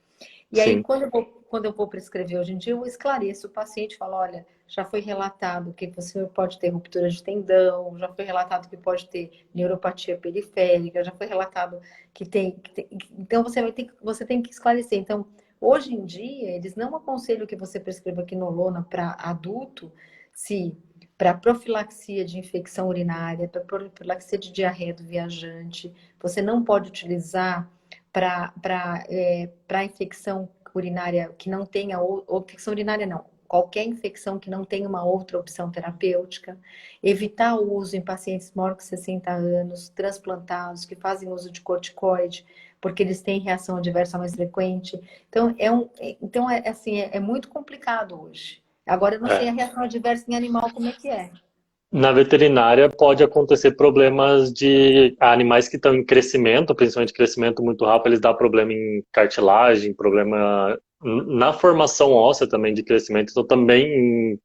E aí, Sim. quando eu vou prescrever hoje em dia, eu esclareço o paciente, falo, olha, já foi relatado que você pode ter ruptura de tendão, já foi relatado que pode ter neuropatia periférica, já foi relatado então você tem que esclarecer. Então, hoje em dia, eles não aconselham que você prescreva quinolona para adulto, se para profilaxia de infecção urinária, para profilaxia de diarreia do viajante, você não pode utilizar para infecção urinária que não tenha, ou infecção urinária não, qualquer infecção que não tenha uma outra opção terapêutica, evitar o uso em pacientes maiores que 60 anos, transplantados, que fazem uso de corticoide, porque eles têm reação adversa mais frequente. Então, assim, é muito complicado hoje. Agora, eu não sei É. a reação adversa em animal como é que é. Na veterinária pode acontecer problemas de animais que estão em crescimento, principalmente crescimento muito rápido, eles dão problema em cartilagem, problema na formação óssea também de crescimento, então também em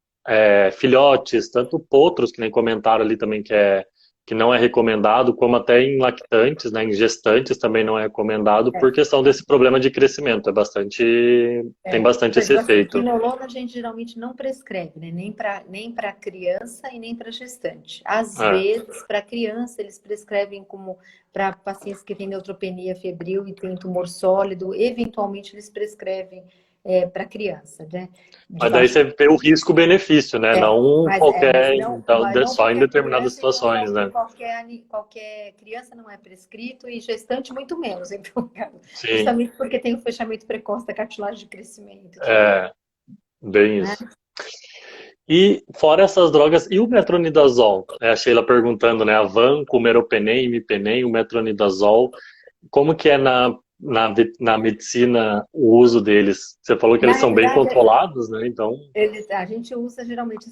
filhotes, tanto potros, que nem comentaram ali também que não é recomendado, como até em lactantes, né, em gestantes também não é recomendado por questão desse problema de crescimento, tem bastante Por esse exemplo, assim, efeito. quinolona a gente geralmente não prescreve, né? Nem para criança e nem para gestante. Às É. vezes, para criança, eles prescrevem como para pacientes que têm neutropenia febril e têm tumor sólido, eventualmente eles prescrevem para criança, né? De Mas daí baixo. você vê o risco-benefício, né? Não qualquer, então, Mas não só em qualquer determinadas criança situações, e né? qualquer criança não é prescrito e gestante muito menos. Então, cara, Sim, justamente porque tem o fechamento precoce da cartilagem de crescimento e tudo mais. é bem Né? isso. E fora essas drogas, e o metronidazol? A Sheila perguntando, né? A Vanco, o Meropenem, Imipenem, o metronidazol, como que é na medicina o uso deles? Você falou que Na eles são bem realidade, controlados, né? Então, a gente usa geralmente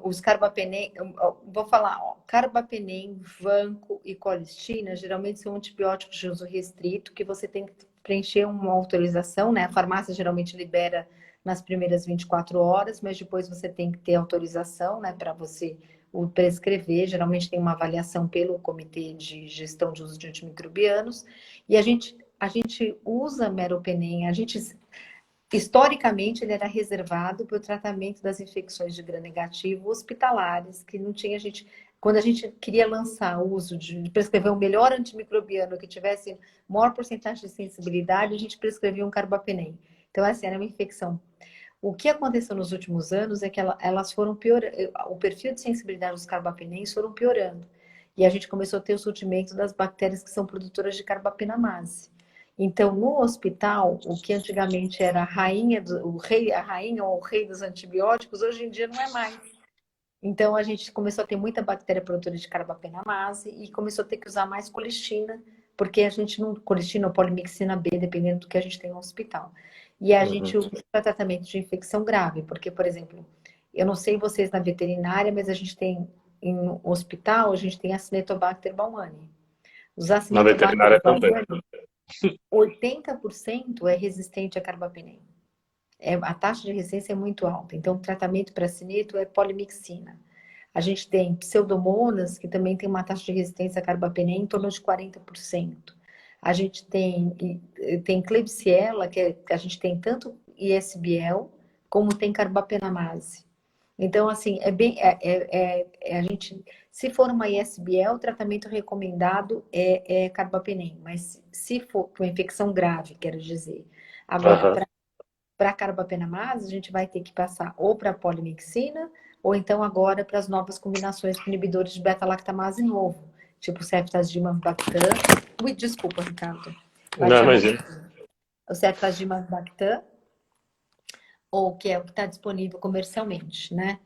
os carbapenem, vou falar, ó, carbapenem, vanco e colistina, geralmente são antibióticos de uso restrito, que você tem que preencher uma autorização, né? A farmácia geralmente libera nas primeiras 24 horas, mas depois você tem que ter autorização, né, para você o prescrever. Geralmente tem uma avaliação pelo Comitê de Gestão de Uso de Antimicrobianos, e a gente usa meropenem, historicamente, ele era reservado para o tratamento das infecções de gram-negativo hospitalares, que não tinha gente. Quando a gente queria lançar o uso de prescrever um melhor antimicrobiano que tivesse maior porcentagem de sensibilidade, a gente prescrevia um carbapenem. Então, essa era uma infecção. O que aconteceu nos últimos anos é que elas foram piorando, o perfil de sensibilidade dos carbapenems foram piorando. E a gente começou a ter o surgimento das bactérias que são produtoras de carbapenamase. Então, no hospital, o que antigamente era a rainha, a rainha ou o rei dos antibióticos, hoje em dia não é mais. Então, a gente começou a ter muita bactéria produtora de carbapenamase e começou a ter que usar mais colistina, porque a gente não... Colistina ou polimixina B, dependendo do que a gente tem no hospital. E a gente usa para tratamento de infecção grave, porque, por exemplo, eu não sei vocês na veterinária, mas a gente tem, em hospital, a gente tem a Acinetobacter baumannii. Os Na Acinetobacter veterinária também. baumannii, 80% é resistente a carbapenem. A taxa de resistência é muito alta. Então, o tratamento para cineto é polimixina. A gente tem pseudomonas, que também tem uma taxa de resistência a carbapenem em torno de 40%. A gente tem Klebsiella, que a gente tem tanto ISBL, como tem carbapenamase. Então, assim, a gente, se for uma ISBL, o tratamento recomendado é carbapenem, mas se for uma infecção grave, quero dizer. Agora, Aham. para carbapenamase, a gente vai ter que passar ou para polimixina, ou então agora para as novas combinações com inibidores de beta-lactamase novo, tipo ceftazidimab-bactam. Ui, desculpa, Ricardo. Vai Não, chamar imagina. o ceftazidimab-bactam, ou que é o que está disponível comercialmente, né?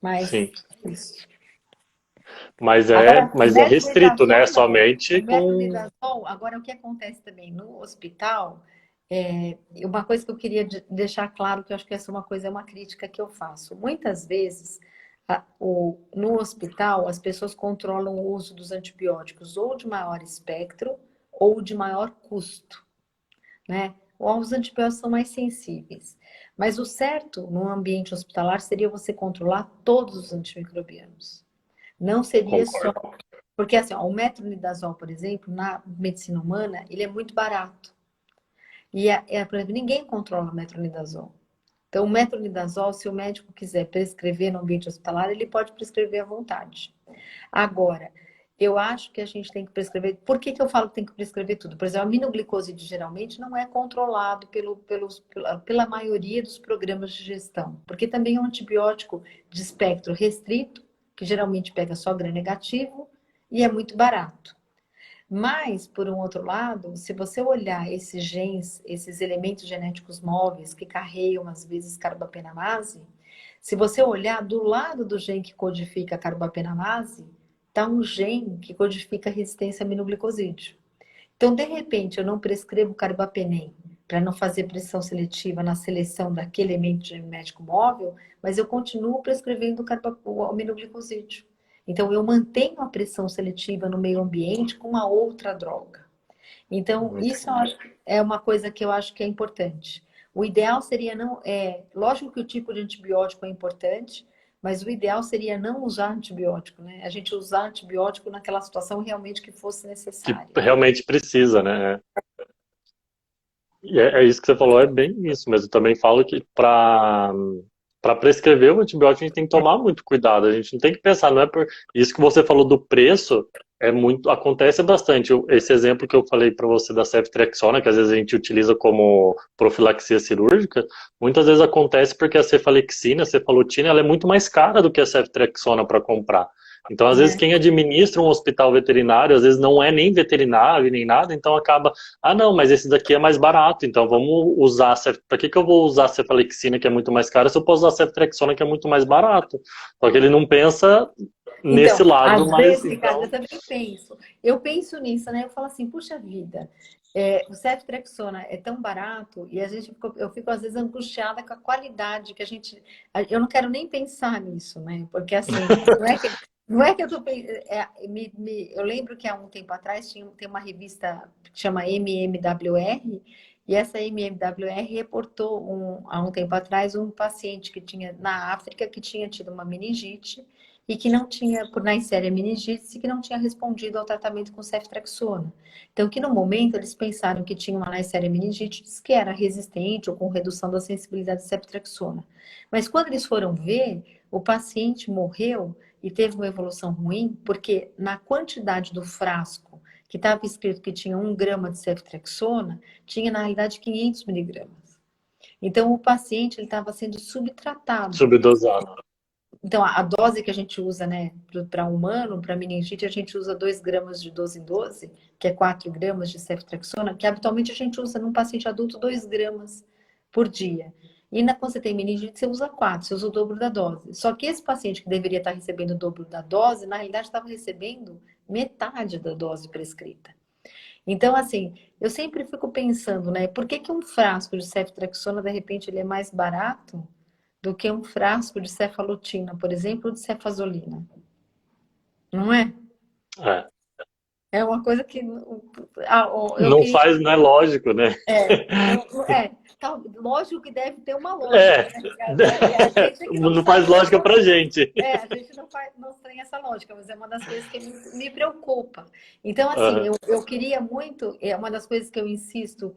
Mas Sim. isso. Mas Agora, é restrito, né? metronidazol não. O Somente com. metronidazol, agora o que acontece também no hospital, uma coisa que eu queria deixar claro, que eu acho que essa é uma coisa, é uma crítica que eu faço. Muitas vezes, no hospital, as pessoas controlam o uso dos antibióticos ou de maior espectro ou de maior custo, né? Ou os antibióticos são mais sensíveis. Mas o certo no ambiente hospitalar seria você controlar todos os antimicrobianos. Não seria só... Concordo. Porque assim, ó, o metronidazol, por exemplo, na medicina humana, ele é muito barato. E, por exemplo, ninguém controla o metronidazol. Então, o metronidazol, se o médico quiser prescrever no ambiente hospitalar, ele pode prescrever à vontade. Agora, eu acho que a gente tem que prescrever... Por que eu falo que tem que prescrever tudo? Por exemplo, a aminoglicoside geralmente não é controlado pela maioria dos programas de gestão, porque também é um antibiótico de espectro restrito, que geralmente pega só gram-negativo e é muito barato. Mas, por um outro lado, se você olhar esses genes, esses elementos genéticos móveis que carregam, às vezes, carbapenamase, se você olhar do lado do gene que codifica a carbapenamase, está um gene que codifica a resistência a aminoglicosídeo. Então, de repente, eu não prescrevo carbapenem para não fazer pressão seletiva na seleção daquele elemento genético móvel, mas eu continuo prescrevendo o aminoglicosídeo. Então, eu mantenho a pressão seletiva no meio ambiente com uma outra droga. Então, isso é uma coisa que eu acho que é importante. O ideal seria não... lógico que o tipo de antibiótico é importante, mas o ideal seria não usar antibiótico, né? A gente usar antibiótico naquela situação realmente que fosse Que necessária. realmente precisa, né? E é isso que você falou, é bem isso mesmo. Eu também falo que para prescrever o antibiótico a gente tem que tomar muito cuidado. A gente não tem que pensar, não é por isso que você falou do preço, é muito, acontece bastante. Esse exemplo que eu falei para você da ceftriaxona, que às vezes a gente utiliza como profilaxia cirúrgica, muitas vezes acontece porque a cefalexina, a cefalotina, ela é muito mais cara do que a ceftriaxona para comprar. Então, às vezes, quem administra um hospital veterinário, às vezes não é nem veterinário nem nada, então acaba, não, mas esse daqui é mais barato, então vamos usar, para que eu vou usar a cefalexina, que é muito mais cara, se eu posso usar a ceftriaxona, que é muito mais barato? Só que ele não pensa nesse Então, lado, às mas vezes, Ricardo, eu então... também penso. Eu penso nisso, né? Eu falo assim, puxa vida, o ceftriaxona é tão barato e eu fico às vezes angustiada com a qualidade que a gente... Eu não quero nem pensar nisso, né? Porque assim, não é que eu tô pensando... eu lembro que há um tempo atrás tem uma revista que chama MMWR e essa MMWR reportou há um tempo atrás um paciente que tinha na África que tinha tido uma meningite e que não tinha, por Neisseria meningite, que não tinha respondido ao tratamento com ceftriaxona. Então, que no momento eles pensaram que tinha uma Neisseria meningite que era resistente ou com redução da sensibilidade de ceftriaxona. Mas quando eles foram ver, o paciente morreu e teve uma evolução ruim, porque na quantidade do frasco que estava escrito que tinha 1 grama de ceftriaxona, tinha na realidade 500 miligramas. Então, o paciente estava sendo subtratado. Subdosado. Então, a dose que a gente usa, né, para humano, para meningite, a gente usa 2 gramas de 12 em 12, que é 4 gramas de ceftriaxona, que habitualmente a gente usa num paciente adulto 2 gramas por dia. E quando você tem meningite, você usa 4, você usa o dobro da dose. Só que esse paciente que deveria estar recebendo o dobro da dose, na realidade estava recebendo metade da dose prescrita. Então, assim, eu sempre fico pensando, né, por que que um frasco de ceftriaxona, de repente, ele é mais barato do que um frasco de cefalotina, por exemplo, ou de cefazolina. Não é? É. É uma coisa que eu Não queria. faz, não é lógico, né? Lógico que deve ter uma lógica, É. né, Ricardo? E a gente é que não Não faz sabe lógica pra gente. a gente não tem essa lógica, mas é uma das coisas que me preocupa. Então, assim, Aham. eu queria muito, é uma das coisas que eu insisto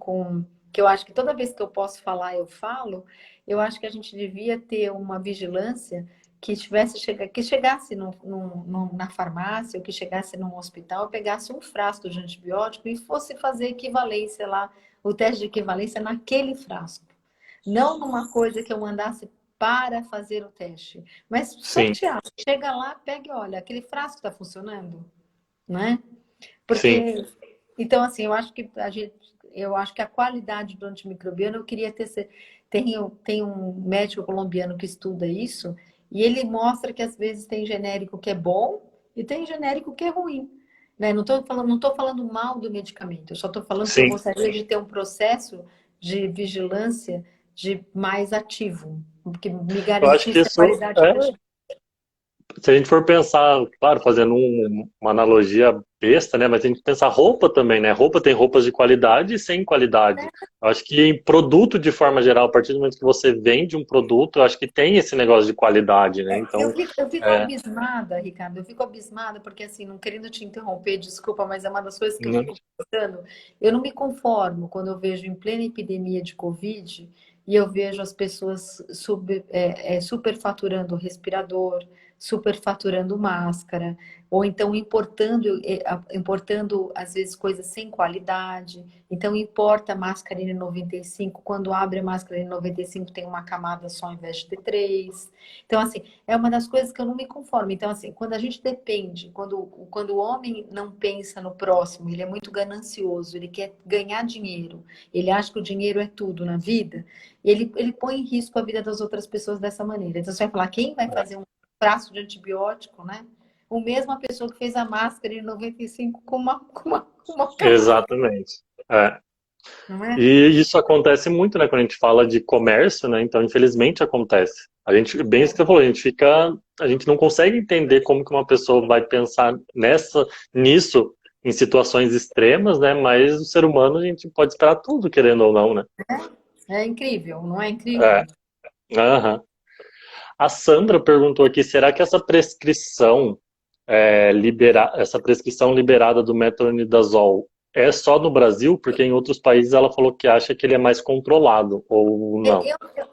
que eu acho que toda vez que eu posso falar, eu falo, eu acho que a gente devia ter uma vigilância que chegasse na farmácia, ou que chegasse num hospital, pegasse um frasco de antibiótico e fosse fazer equivalência lá, o teste de equivalência naquele frasco. Não numa coisa que eu mandasse para fazer o teste, mas Sim, sortear. Chega lá, pega e olha, aquele frasco está funcionando, né? sim. Porque, então, assim, eu acho que a qualidade do antimicrobiano, eu queria tem um médico colombiano que estuda isso, e ele mostra que às vezes tem genérico que é bom e tem genérico que é ruim. Né? Não tô falando mal do medicamento, eu só estou falando que eu Sim. gostaria de ter um processo de vigilância de mais ativo, que me Eu acho que garantisse a isso qualidade do é. Se a gente for pensar, claro, fazendo uma analogia besta, né? Mas a gente pensar roupa também, né? Roupa tem roupas de qualidade e sem qualidade. Eu acho que em produto, de forma geral, a partir do momento que você vende um produto, eu acho que tem esse negócio de qualidade, né? Eu Então, fico, eu fico é, abismada, Ricardo, eu fico abismada, porque assim, não querendo te interromper, desculpa, mas é uma das coisas que eu né? fico pensando. Eu não me conformo quando eu vejo em plena epidemia de Covid e eu vejo as pessoas superfaturando respirador, superfaturando máscara, ou então importando, às vezes, coisas sem qualidade. Então, importa a máscara N95, quando abre a máscara N95 tem uma camada só ao invés de ter três. Então, assim, é uma das coisas que eu não me conformo. Então, assim, quando a gente depende, quando o homem não pensa no próximo, ele é muito ganancioso, ele quer ganhar dinheiro, ele acha que o dinheiro é tudo na vida, ele põe em risco a vida das outras pessoas dessa maneira. Então, você vai falar, quem vai fazer um frasco de antibiótico, né? O mesma pessoa que fez a máscara em 95 com uma camada, Exatamente. É. não é? E isso acontece muito, né, quando a gente fala de comércio, né? Então, infelizmente acontece. A gente, bem isso que você falou, a gente não consegue entender como que uma pessoa vai pensar nisso em situações extremas, né? Mas o ser humano a gente pode esperar tudo, querendo ou não, né? É incrível, não é incrível? É. Aham. A Sandra perguntou aqui, será que essa prescrição liberada do metronidazol é só no Brasil? Porque em outros países ela falou que acha que ele é mais controlado, ou não?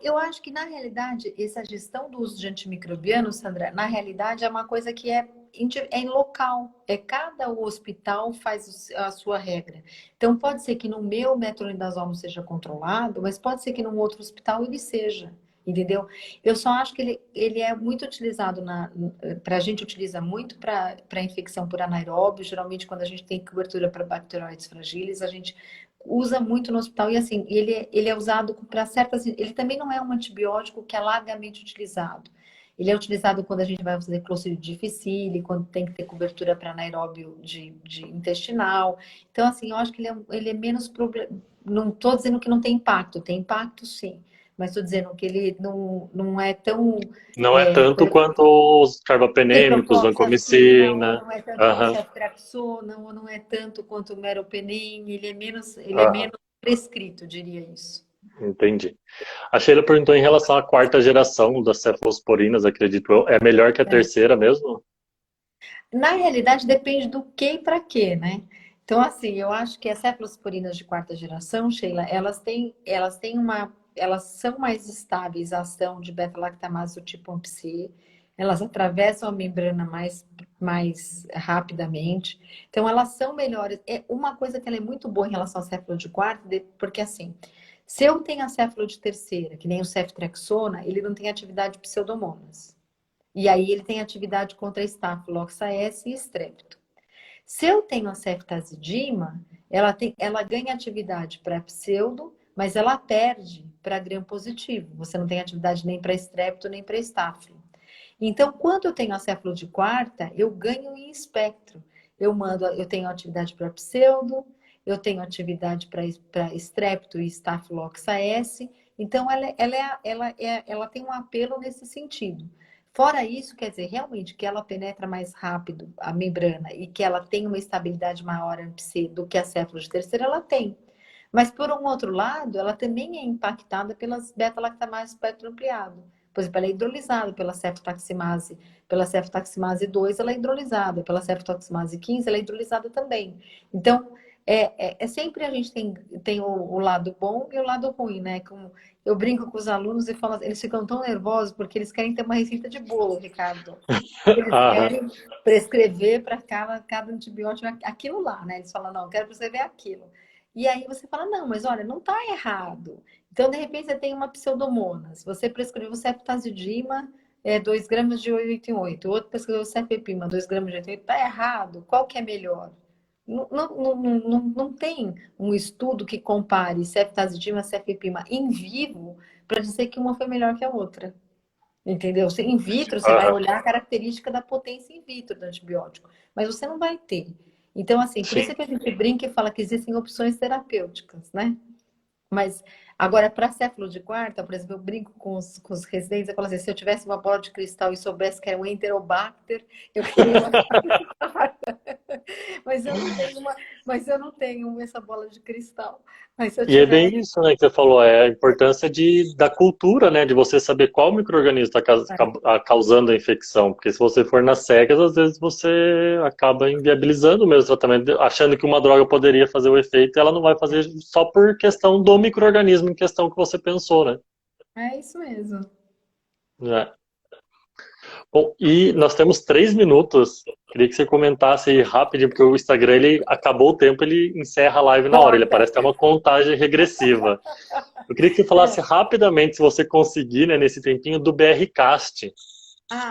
Eu acho que, na realidade, essa gestão do uso de antimicrobianos, Sandra, na realidade é uma coisa que é em local. Cada hospital faz a sua regra. Então, pode ser que no meu metronidazol não seja controlado, mas pode ser que num outro hospital ele seja. Entendeu? Eu só acho que ele é muito utilizado a gente utiliza muito para infecção por anaeróbio. Geralmente, quando a gente tem cobertura para bacteroides fragiles, a gente usa muito no hospital e assim, ele é usado para certas. Ele também não é um antibiótico que é largamente utilizado. Ele é utilizado quando a gente vai fazer Clostridium difficile, quando tem que ter cobertura para anaeróbio de intestinal. Então, assim, eu acho que ele é menos problema. Não estou dizendo que não tem impacto sim, mas estou dizendo que ele não é tão. Não é tanto quanto os carbapenêmicos, Ciprofloxacina, ou vancomicina. não é tanto quanto Aham, ceftriaxona, ou não é tanto quanto o meropenem, ele é menos aham, prescrito, diria isso. entendi. A Sheila perguntou em relação à quarta geração das cefalosporinas, acredito eu. É melhor que a É. terceira mesmo? Na realidade, depende do que e para quê, né? Então, assim, eu acho que as cefalosporinas de quarta geração, Sheila, elas são mais estáveis à ação de beta-lactamase do tipo 1-psi, elas atravessam a membrana mais rapidamente, então elas são melhores. É uma coisa que ela é muito boa em relação à cefalo de quarta, porque assim, Se eu tenho acéfalo de terceira, que nem o ceftriaxona, ele não tem atividade pseudomonas. E aí ele tem atividade contra Staphylococcus aureus e estrepto. Se eu tenho a ceftazidima, ela ganha atividade para pseudo, mas ela perde para gram positivo. Você não tem atividade nem para estrepto, nem para estáfilo. Então, quando eu tenho acéfalo de quarta, eu ganho em espectro. Eu tenho atividade para pseudo, eu tenho atividade para estrepto e Staphylococcus aureus. Então, ela tem um apelo nesse sentido. Fora isso, quer dizer, realmente que ela penetra mais rápido a membrana e que ela tem uma estabilidade maior do que a céfalo de terceira, ela tem. Mas, por um outro lado, ela também é impactada pelas beta-lactamase espectro ampliado. Por exemplo, ela é hidrolisada pela ceftaximase 2, ela é hidrolisada, pela ceftaximase 15, ela é hidrolisada também. Então, sempre a gente tem o lado bom e o lado ruim, né? Como eu brinco com os alunos e falo, eles ficam tão nervosos porque eles querem ter uma receita de bolo, Ricardo. Eles querem prescrever para cada antibiótico aquilo lá, né? Eles falam, não, eu quero prescrever aquilo. E aí você fala, não, mas olha, não está errado. Então, de repente, você tem uma pseudomonas. Você prescreveu ceftazidima, 2 gramas de 8 em 8. O outro prescreveu cefepima, 2 gramas de 8 em 8. Está errado. Qual que é melhor? Não tem um estudo que compare ceftazidima e cefepima em vivo para dizer que uma foi melhor que a outra. Entendeu? In vitro, você vai olhar a característica da potência in vitro do antibiótico, mas você não vai ter. Então, assim, por isso que a gente brinca e fala que existem opções terapêuticas, né? Mas, agora, para céfalo de quarta, por exemplo, eu brinco com os residentes, eu falo assim, se eu tivesse uma bola de cristal e soubesse que era um Enterobacter, eu queria uma mas eu não tenho essa bola de cristal. Mas se eu E é tivesse... bem isso, né, que você falou, é a importância da cultura, né, de você saber qual micro-organismo está causando a infecção, porque se você for nas cegas, às vezes você acaba inviabilizando o mesmo tratamento, achando que uma droga poderia fazer o efeito, e ela não vai fazer só por questão do micro-organismo em questão que você pensou, né? É isso mesmo. É. Bom, e nós temos 3 minutos. Queria que você comentasse aí rapidinho, porque o Instagram, ele acabou o tempo, ele encerra a live na hora. Ele Corta. parece ter uma contagem regressiva. Eu queria que você falasse rapidamente, se você conseguir, né, nesse tempinho, do BRCast.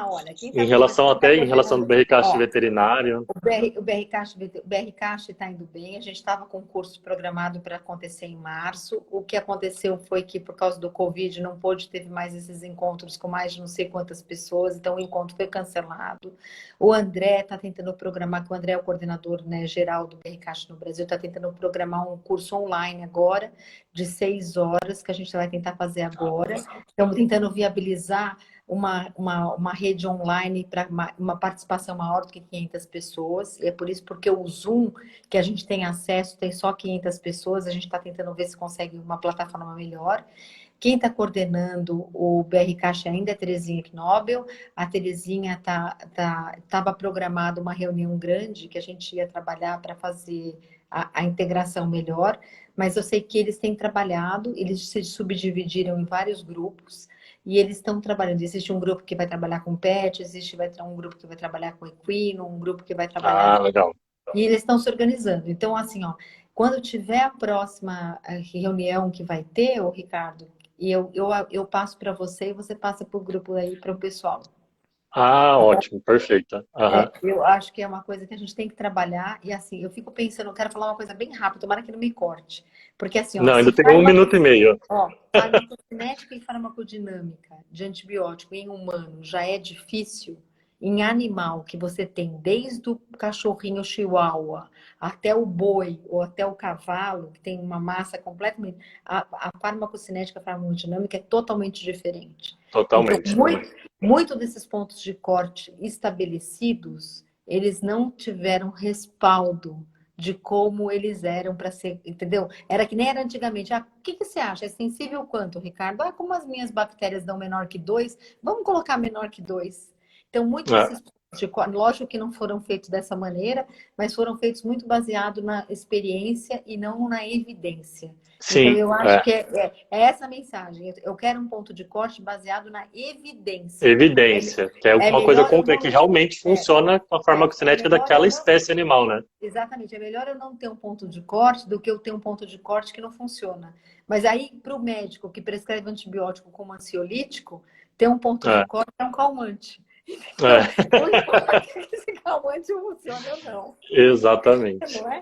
Olha, quem Em está relação do coordenando... BRCast Ó, veterinário. o BRCast está indo bem. A gente estava com o curso programado para acontecer em março. O que aconteceu foi que, por causa do Covid, não pôde, teve mais esses encontros com mais de não sei quantas pessoas, então o encontro foi cancelado. O André está tentando programar, que o André é o coordenador, né, geral do BRCast no Brasil, está tentando programar um curso online agora, de 6 horas, que a gente vai tentar fazer agora. Estamos tentando viabilizar uma rede online para uma participação maior do que 500 pessoas. E é por isso, porque o Zoom, que a gente tem acesso, tem só 500 pessoas, a gente está tentando ver se consegue uma plataforma melhor. Quem está coordenando o BRCast ainda é a Terezinha Knobel. A Terezinha estava programada uma reunião grande que a gente ia trabalhar para fazer a integração melhor, mas eu sei que eles têm trabalhado, eles se subdividiram em vários grupos, e eles estão trabalhando. Existe um grupo que vai trabalhar com pet, vai ter um grupo que vai trabalhar com equino, um grupo que vai trabalhar... Legal. E eles estão se organizando. Então, assim, ó, quando tiver a próxima reunião que vai ter, o Ricardo, e eu passo para você e você passa para o grupo aí, para o pessoal. Ótimo, perfeito. Eu acho que é uma coisa que a gente tem que trabalhar. E assim, eu fico pensando, eu quero falar uma coisa bem rápida, tomara que não me corte. Porque assim, ó, Não, se ainda tem 1 minuto e meio. farmacocinética e farmacodinâmica de antibiótico em humano já é difícil, em animal que você tem desde o cachorrinho chihuahua até o boi ou até o cavalo, que tem uma massa completamente... A farmacocinética, a farmacodinâmica é totalmente diferente. Então, Totalmente. muito desses pontos de corte estabelecidos, eles não tiveram respaldo de como eles eram para ser, entendeu? Era que nem era antigamente. O que você acha? É sensível quanto, Ricardo? Como as minhas bactérias dão menor que 2, vamos colocar menor que 2. Então, muito É. desses Lógico que não foram feitos dessa maneira, mas foram feitos muito baseado na experiência e não na evidência. Então, Sim, eu acho que é essa a mensagem. Eu quero um ponto de corte baseado na evidência. evidência, que é É uma coisa melhor eu concreta, que não. realmente funciona com a É farmacocinética melhor daquela eu não. espécie animal, né? Exatamente, é melhor eu não ter um ponto de corte do que eu ter um ponto de corte que não funciona. Mas aí, para o médico que prescreve antibiótico como ansiolítico, ter um ponto de É, corte é um calmante. Então, é, não importa que esse calmante funcione ou não, exatamente. não é?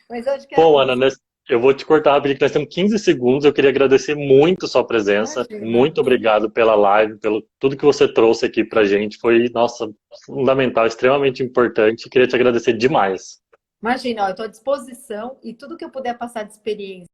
Mas eu acho que é Bom, Ana, isso. eu vou te cortar rapidinho, que nós temos 15 segundos. Eu queria agradecer muito sua presença. Imagina. Muito obrigado pela live, pelo tudo que você trouxe aqui pra gente. Foi, nossa, fundamental, extremamente importante. Queria te agradecer demais. Imagina, ó, eu estou à disposição e tudo que eu puder passar de experiência